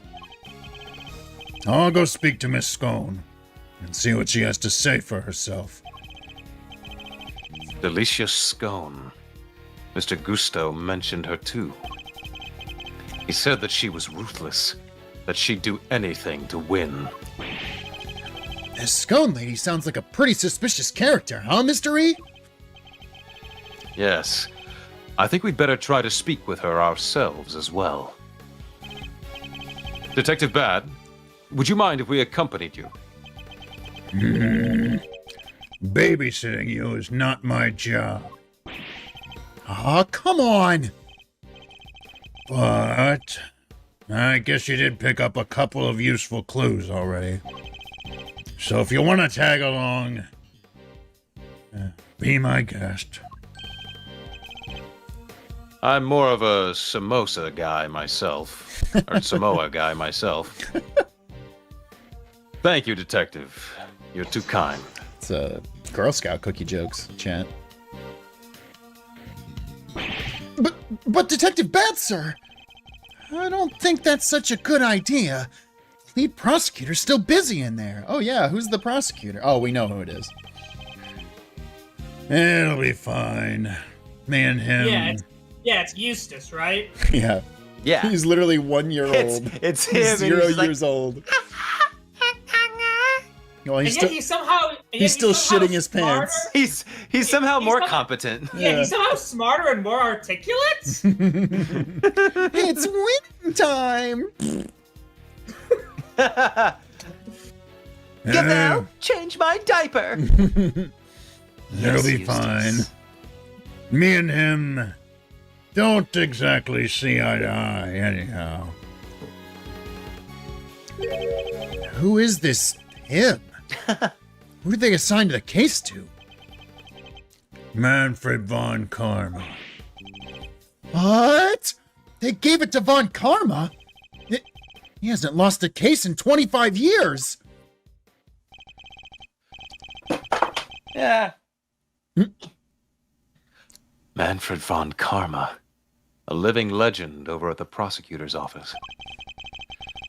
I'll go speak to Miss Scone and see what she has to say for herself. Delicia Scone. Mr. Gusto mentioned her too. He said that she was ruthless, that she'd do anything to win. This Scone lady sounds like a pretty suspicious character, huh, Mr. E? Yes, I think we'd better try to speak with her ourselves as well. Detective Bad, would you mind if we accompanied you? Babysitting you is not my job, Aw, come on! but I guess you did pick up a couple of useful clues already. So if you want to tag along, be my guest. I'm more of a samosa guy myself, or Samoa guy myself. Thank you, Detective. You're too kind. It's a Girl Scout cookie jokes, chat. But Detective Bad, sir! I don't think that's such a good idea. Lead prosecutor's still busy in there. Oh yeah, who's the prosecutor? Oh, we know who it is. It'll be fine. Me and him. It's Eustace, right? Yeah. Yeah. He's literally 1 year old. It's him. He's and 0 he's like, years old. Well, And he's yet still, he's still somehow shitting his smarter. pants. He's somehow he's more not- competent. Yeah, he's somehow smarter and more articulate. It's winning time! Gazelle, change my diaper. It'll be Eustace. fine. Me and him don't exactly see eye to eye, anyhow. Who is this him? Who did they assign the case to? Manfred von Karma. What? They gave it to Von Karma? He hasn't lost a case in 25 years! Yeah. Manfred von Karma, a living legend over at the prosecutor's office.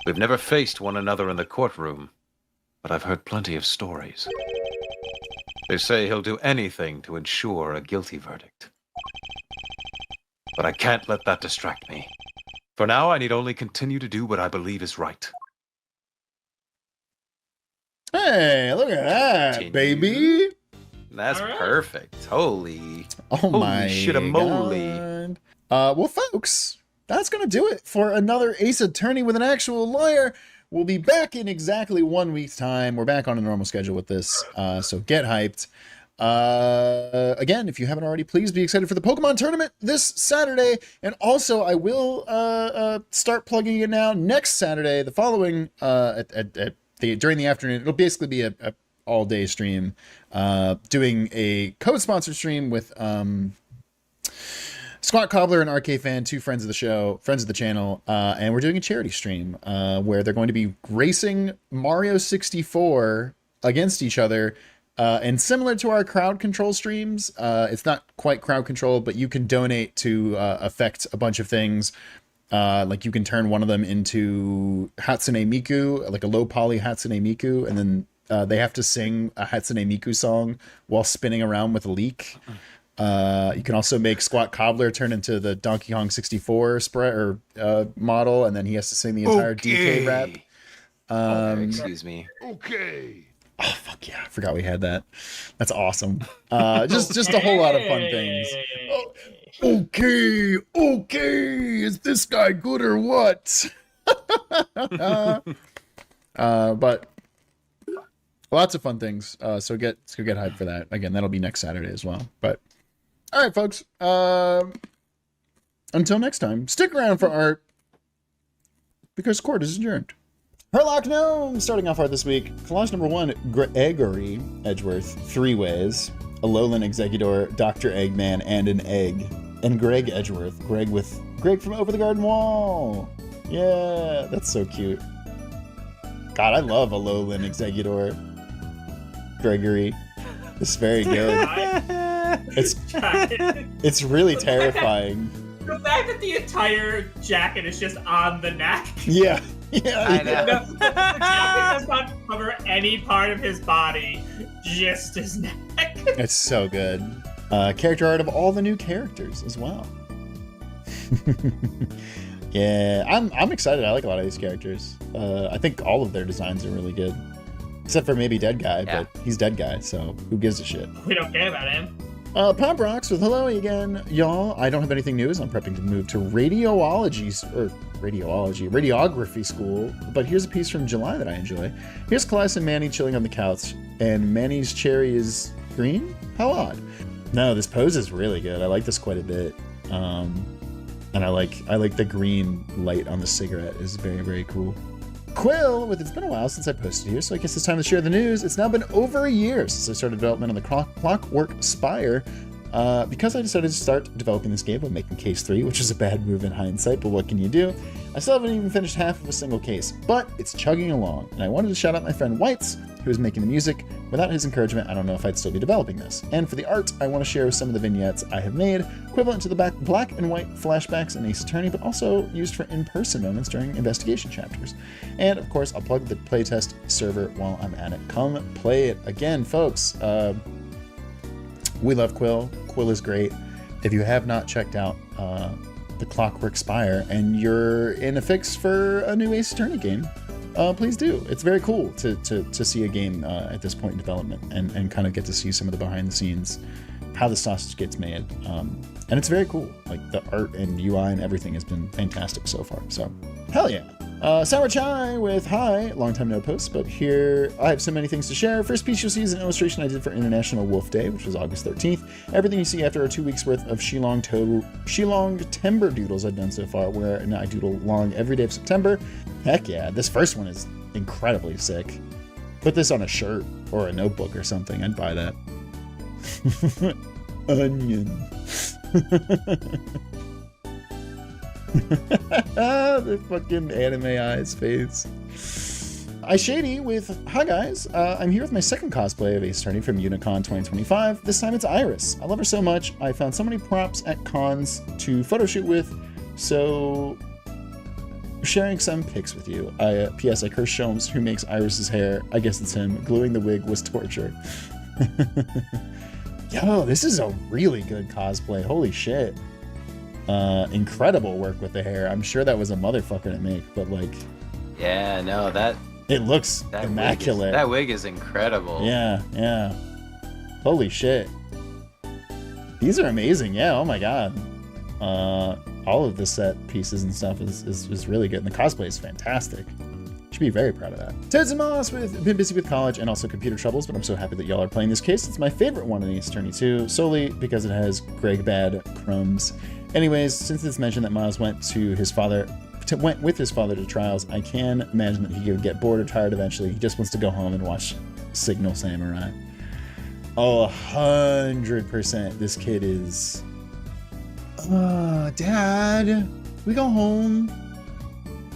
We've never faced one another in the courtroom, but I've heard plenty of stories. They say he'll do anything to ensure a guilty verdict. But I can't let that distract me. For now, I need only continue to do what I believe is right. Hey, look at that, Continue. baby! That's All right. perfect. Holy. Oh Holy my shit-a-moly. God. Well, folks, that's going to do it for another Ace Attorney with an actual lawyer. We'll be back in exactly 1 week's time. We're back on a normal schedule with this, so get hyped. Again, if you haven't already, please be excited for the Pokemon tournament this Saturday. And also, I will start plugging it now. Next Saturday, the following, during the afternoon, it'll basically be a all-day stream, doing a code-sponsored stream with Squat Cobbler and RK Fan, two friends of the show, friends of the channel, and we're doing a charity stream where they're going to be racing Mario 64 against each other And similar to our crowd control streams, it's not quite crowd control, but you can donate to affect a bunch of things. Like you can turn one of them into Hatsune Miku, like a low poly Hatsune Miku, and then they have to sing a Hatsune Miku song while spinning around with a leak. You can also make Squat Cobbler turn into the Donkey Kong 64 model, and then he has to sing the entire DK rap. Excuse me. Okay. Oh fuck yeah! I forgot we had that. That's awesome. Just a whole lot of fun things. Oh, okay. Is this guy good or what? But lots of fun things. So get hyped for that. Again, that'll be next Saturday as well. But all right, folks. Until next time, stick around for art because court is adjourned. Herlock Gnome starting off art this week. Collage number 1, Gregory Edgeworth, 3 ways. Alolan Executor, Dr. Eggman, and an egg. And Greg Edgeworth. Greg from Over the Garden Wall. Yeah, that's so cute. God, I love Alolan Executor. Gregory. It's very good. It's really terrifying. The fact that the entire jacket is just on the neck. Yeah. I know. The jacket does not cover any part of his body, just his neck. It's so good. Character art of all the new characters as well. Yeah, I'm excited. I like a lot of these characters. I think all of their designs are really good. Except for maybe Dead Guy, Yeah. but he's Dead Guy, so who gives a shit? We don't care about him. Pop Rocks with hello again. Y'all, I don't have anything new as I'm prepping to move to radiography school, but here's a piece from July that I enjoy. Here's Class and Manny chilling on the couch, and Manny's cherry is green? How odd. No, this pose is really good. I like this quite a bit. And I like the green light on the cigarette is very, very cool. Quill, with it's been a while since I posted here, so I guess it's time to share the news. It's now been over a year since I started development on the Clockwork Spire, because I decided to start developing this game while making Case 3, which is a bad move in hindsight, but what can you do? I still haven't even finished half of a single case, but it's chugging along, and I wanted to shout out my friend Whites, who is making the music. Without his encouragement, I don't know if I'd still be developing this. And for the art, I want to share some of the vignettes I have made, equivalent to the black and white flashbacks in Ace Attorney, but also used for in-person moments during investigation chapters. And of course, I'll plug the playtest server while I'm at it. Come play it. Again, folks, we love Quill. Quill is great. If you have not checked out the Clockwork Spire and you're in a fix for a new Ace Attorney game, please do. It's very cool to see a game at this point in development and kind of get to see some of the behind the scenes, how the sausage gets made. And it's very cool. Like the art and UI and everything has been fantastic so far. So hell yeah. Sour Chai with hi, long time no posts, but here I have so many things to share. First piece you'll see is an illustration I did for International Wolf Day, which was August 13th. Everything you see after our 2 weeks worth of Shillong timber doodles I've done so far, where I doodle long every day of September. Heck yeah, this first one is incredibly sick. Put this on a shirt or a notebook or something, I'd buy that. Onion. The fucking anime eyes face. I Shady with hi guys. I'm here with my second cosplay of Ace Attorney from Unicon 2025. This time it's Iris. I love her so much. I found so many props at cons to photo shoot with, so sharing some pics with you. P.S. I curse Sholmes, who makes Iris's hair. I guess it's him. Gluing the wig was torture. Yo, this is a really good cosplay. Holy shit. Incredible work with the hair. I'm sure that was a motherfucker to make, but like, Yeah, no, that it looks immaculate. That wig is incredible. Yeah. Holy shit. These are amazing. Yeah, oh my god. All of the set pieces and stuff is really good, and the cosplay is fantastic. Should be very proud of that. Teds and Moss with been busy with college and also computer troubles, but I'm so happy that y'all are playing this case. It's my favorite one in Ace Attorney 2, solely because it has Greg Bad crumbs. Anyways, since it's mentioned that Miles went with his father to trials, I can imagine that he would get bored or tired eventually. He just wants to go home and watch Signal Samurai. Oh, 100%. This kid is. Dad, we go home.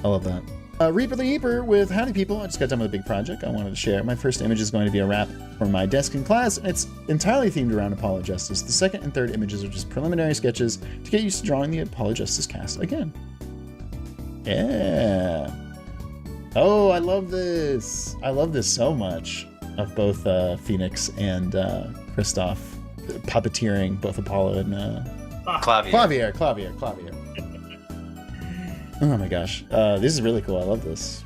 I love that. Reaper the Heaper with howdy people. I just got done with a big project I wanted to share. My first image is going to be a wrap for my desk in class, and it's entirely themed around Apollo Justice. The second and third images are just preliminary sketches to get used to drawing the Apollo Justice cast again. Yeah. Oh, I love this. I love this so much of both Phoenix and Kristoff puppeteering both Apollo and Clavier. Clavier. Oh my gosh. This is really cool. I love this.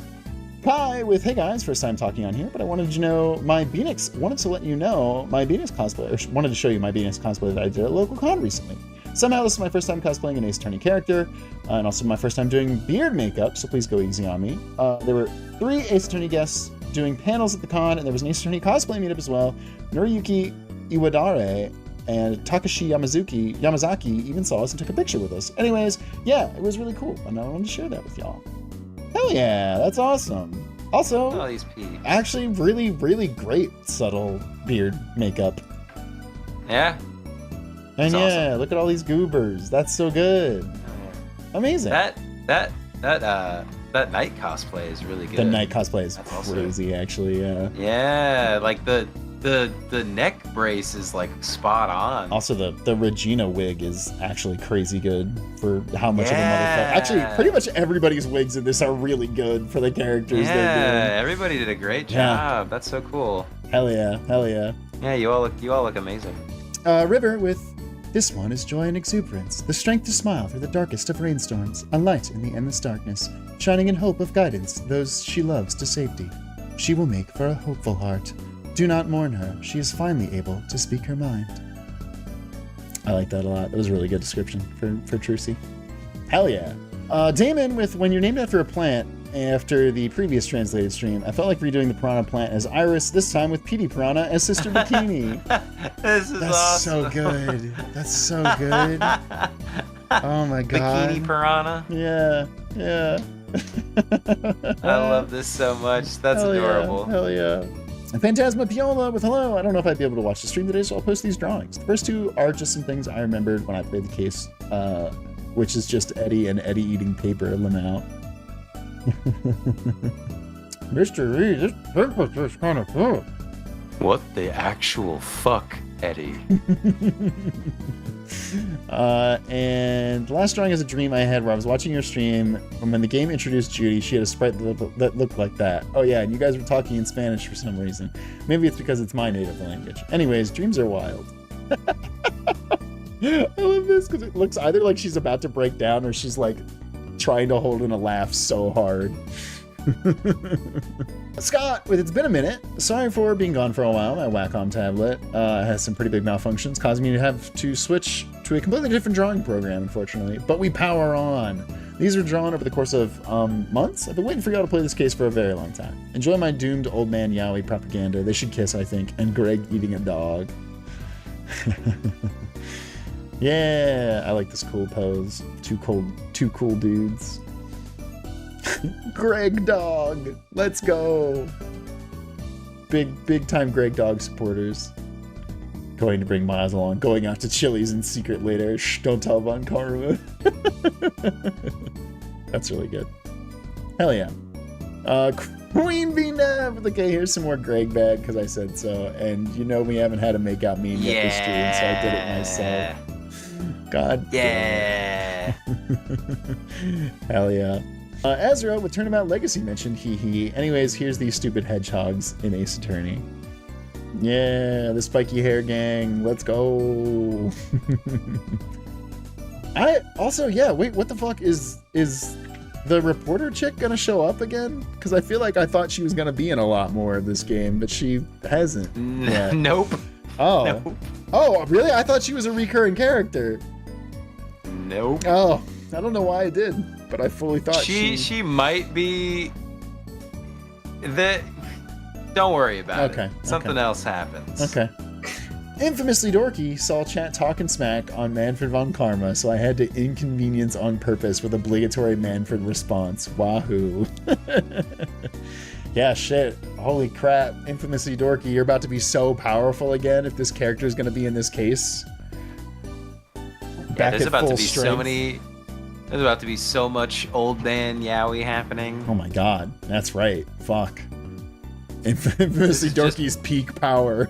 Hi with, hey guys, first time talking on here, but I wanted to know my Beanix, wanted to let you know my Beanix cosplay, or wanted to show you my Beanix cosplay that I did at local con recently. Somehow this is my first time cosplaying an Ace Attorney character, and also my first time doing beard makeup, so please go easy on me. There were 3 Ace Attorney guests doing panels at the con, and there was an Ace Attorney cosplay meetup as well. Noriyuki Iwadare and Takashi Yamazaki even saw us and took a picture with us. Anyways, yeah, it was really cool, and I wanted to share that with y'all. Hell yeah, that's awesome. Also, All these peeps. actually really, really great subtle beard makeup. Yeah. And That's yeah, awesome. look at all these goobers. That's so good. Amazing. That night cosplay is really good. The night cosplay is That's awesome. crazy, actually, yeah. Yeah, like the neck brace is like spot on. Also, the Regina wig is actually crazy good for how much of a Yeah. motherfucker. Actually, pretty much everybody's wigs in this are really good for the characters they're Yeah, everybody did a great job. Yeah. That's so cool. doing. Hell yeah, hell yeah. Yeah, you all look amazing. River with, this one is joy and exuberance, the strength to smile through the darkest of rainstorms, a light in the endless darkness, shining in hope of guidance those she loves to safety. She will make for a hopeful heart. Do not mourn her, she is finally able to speak her mind. I like that a lot. That was a really good description for Trucy. Hell yeah. Damon with, when you're named after a plant, after the previous translated stream, I felt like redoing the piranha plant as Iris, this time with Petey Piranha as Sister Bikini. This is That's awesome. so good. That's so good. Oh my god. Bikini piranha. Yeah, yeah. I love this so much. That's Hell adorable. Yeah, hell yeah. And Phantasma Piola with hello. I don't know if I'd be able to watch the stream today, so I'll post these drawings. The first 2 are just some things I remembered when I played the case, which is just Eddie and Eddie eating paper Lamau. Mr. Reed, this breakfast is kind of good. What the actual fuck, Eddie? And the last drawing is a dream I had where I was watching your stream, and when the game introduced Judy, she had a sprite that looked like that. Oh yeah, and you guys were talking in Spanish for some reason. Maybe it's because it's my native language. Anyways, dreams are wild. I love this because it looks either like she's about to break down or she's like trying to hold in a laugh so hard. Scott, with it's been a minute. Sorry for being gone for a while. My Wacom tablet has some pretty big malfunctions, causing me to have to switch to a completely different drawing program, unfortunately. But we power on. These were drawn over the course of months. I've been waiting for y'all to play this case for a very long time. Enjoy my doomed old man Yowie propaganda. They should kiss, I think, and Greg eating a dog. Yeah, I like this cool pose. Two cool dudes. Greg Dog, let's go. Big time Greg Dog supporters. Going to bring Miles along, going out to Chili's in secret later. Shh, don't tell Von Karma. That's really good. Hell yeah. Queen Bee Nev. Okay, here's some more Greg bag because I said so. And you know we haven't had a makeout meme yet this stream, so I did it myself. God Yeah. Hell yeah. Ezra with Turnabout Legacy mentioned hee hee. Anyways, here's these stupid hedgehogs in Ace Attorney. Yeah, the spiky hair gang. Let's go. Wait, what the fuck is the reporter chick gonna show up again? Because I feel like I thought she was gonna be in a lot more of this game, but she hasn't. yet. Nope. Oh. Nope. Oh, really? I thought she was a recurring character. Nope. Oh, I don't know why I did, but I fully thought She might be that. Don't worry about Okay, it. Something okay. else happens. Okay. Infamously dorky saw chat talking smack on Manfred von Karma, so I had to inconvenience on purpose with obligatory Manfred response. Wahoo. Yeah, shit. Holy crap. Infamously dorky, you're about to be so powerful again if this character is going to be in this case. Yeah, Back there's at about to full be so strength. many. There's about to be so much old man yaoi happening. Oh my god, that's right. Fuck. Infamously This is Dorky's peak power.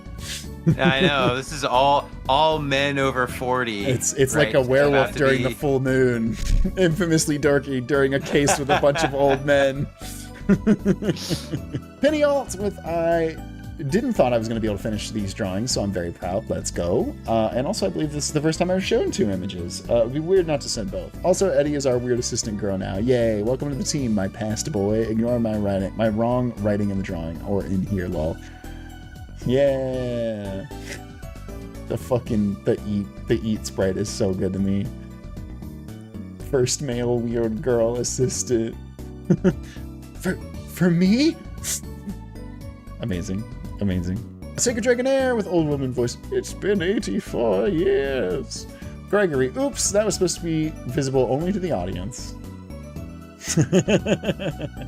I know, this is all men over 40. It's right? like a werewolf About to during be- the full moon. Infamously Dorky during a case with a bunch of old men. Penny Alt with I didn't thought I was going to be able to finish these drawings, so I'm very proud. Let's go. And also, I believe this is the first time I've shown 2 images. It'd be weird not to send both. Also, Eddie is our weird assistant girl now. Yay! Welcome to the team, my past boy. Ignore my wrong writing in the drawing or in here, lol. Yeah. The eat sprite is so good to me. First male weird girl assistant. For me? Amazing. Sacred Dragonair with old woman voice. It's been 84 years. Gregory. Oops, that was supposed to be visible only to the audience.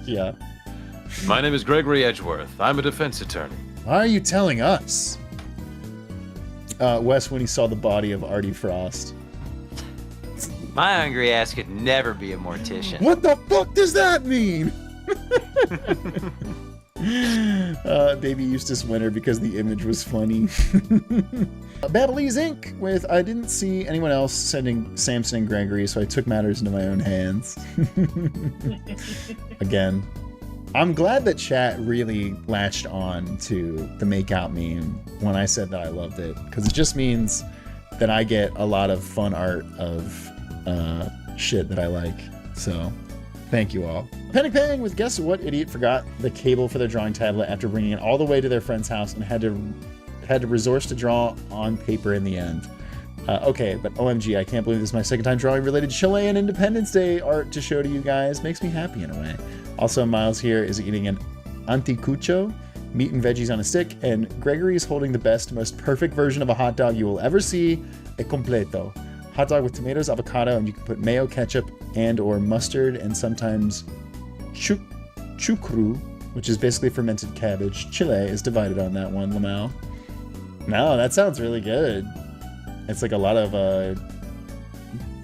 Yeah. My name is Gregory Edgeworth. I'm a defense attorney. Why are you telling us? Wes, when he saw the body of Artie Frost. My hungry ass could never be a mortician. What the fuck does that mean? Baby Eustace Winter because the image was funny. Babylese Inc. with I didn't see anyone else sending Samson and Gregory, so I took matters into my own hands. Again, I'm glad that chat really latched on to the makeout meme when I said that I loved it, because it just means that I get a lot of fun art of shit that I like. So thank you all. Panic Pang with guess what idiot forgot the cable for their drawing tablet after bringing it all the way to their friend's house and had to resource to draw on paper in the end. Okay, but OMG, I can't believe this is my second time drawing related Chilean Independence Day art to show to you guys. Makes me happy in a way. Also, Miles here is eating an anticucho, meat and veggies on a stick, and Gregory is holding the best, most perfect version of a hot dog you will ever see, a completo. Hot dog with tomatoes, avocado, and you can put mayo, ketchup, and or mustard, and sometimes chucru, which is basically fermented cabbage. Chile is divided on that one, Lamau. No, that sounds really good. It's like a lot of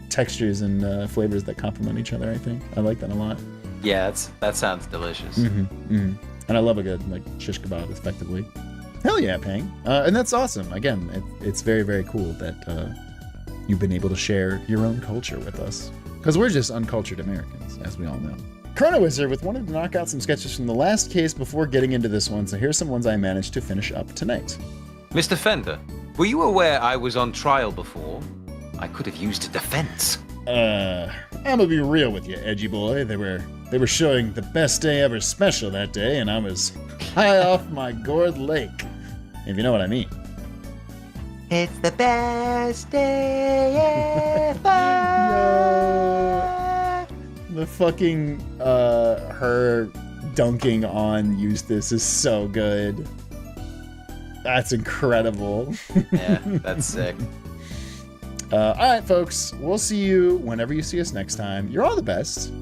textures and flavors that complement each other, I think. I like that a lot. Yeah, that sounds delicious. And I love a good like shish kebab, effectively. Hell yeah, Pang. And that's awesome. Again, it's very, very cool that you've been able to share your own culture with us. Because we're just uncultured Americans, as we all know. Chrono Wizard with wanted to knock out some sketches from the last case before getting into this one, so here's some ones I managed to finish up tonight. Mr. Fender, were you aware I was on trial before? I could have used a defense. I'm gonna be real with you, edgy boy. They were showing the best day ever special that day, and I was high off my gourd lake, if you know what I mean. It's the best day ever. The fucking her dunking on Eustace is so good. That's incredible. Yeah, that's sick. All right, folks. We'll see you whenever you see us next time. You're all the best.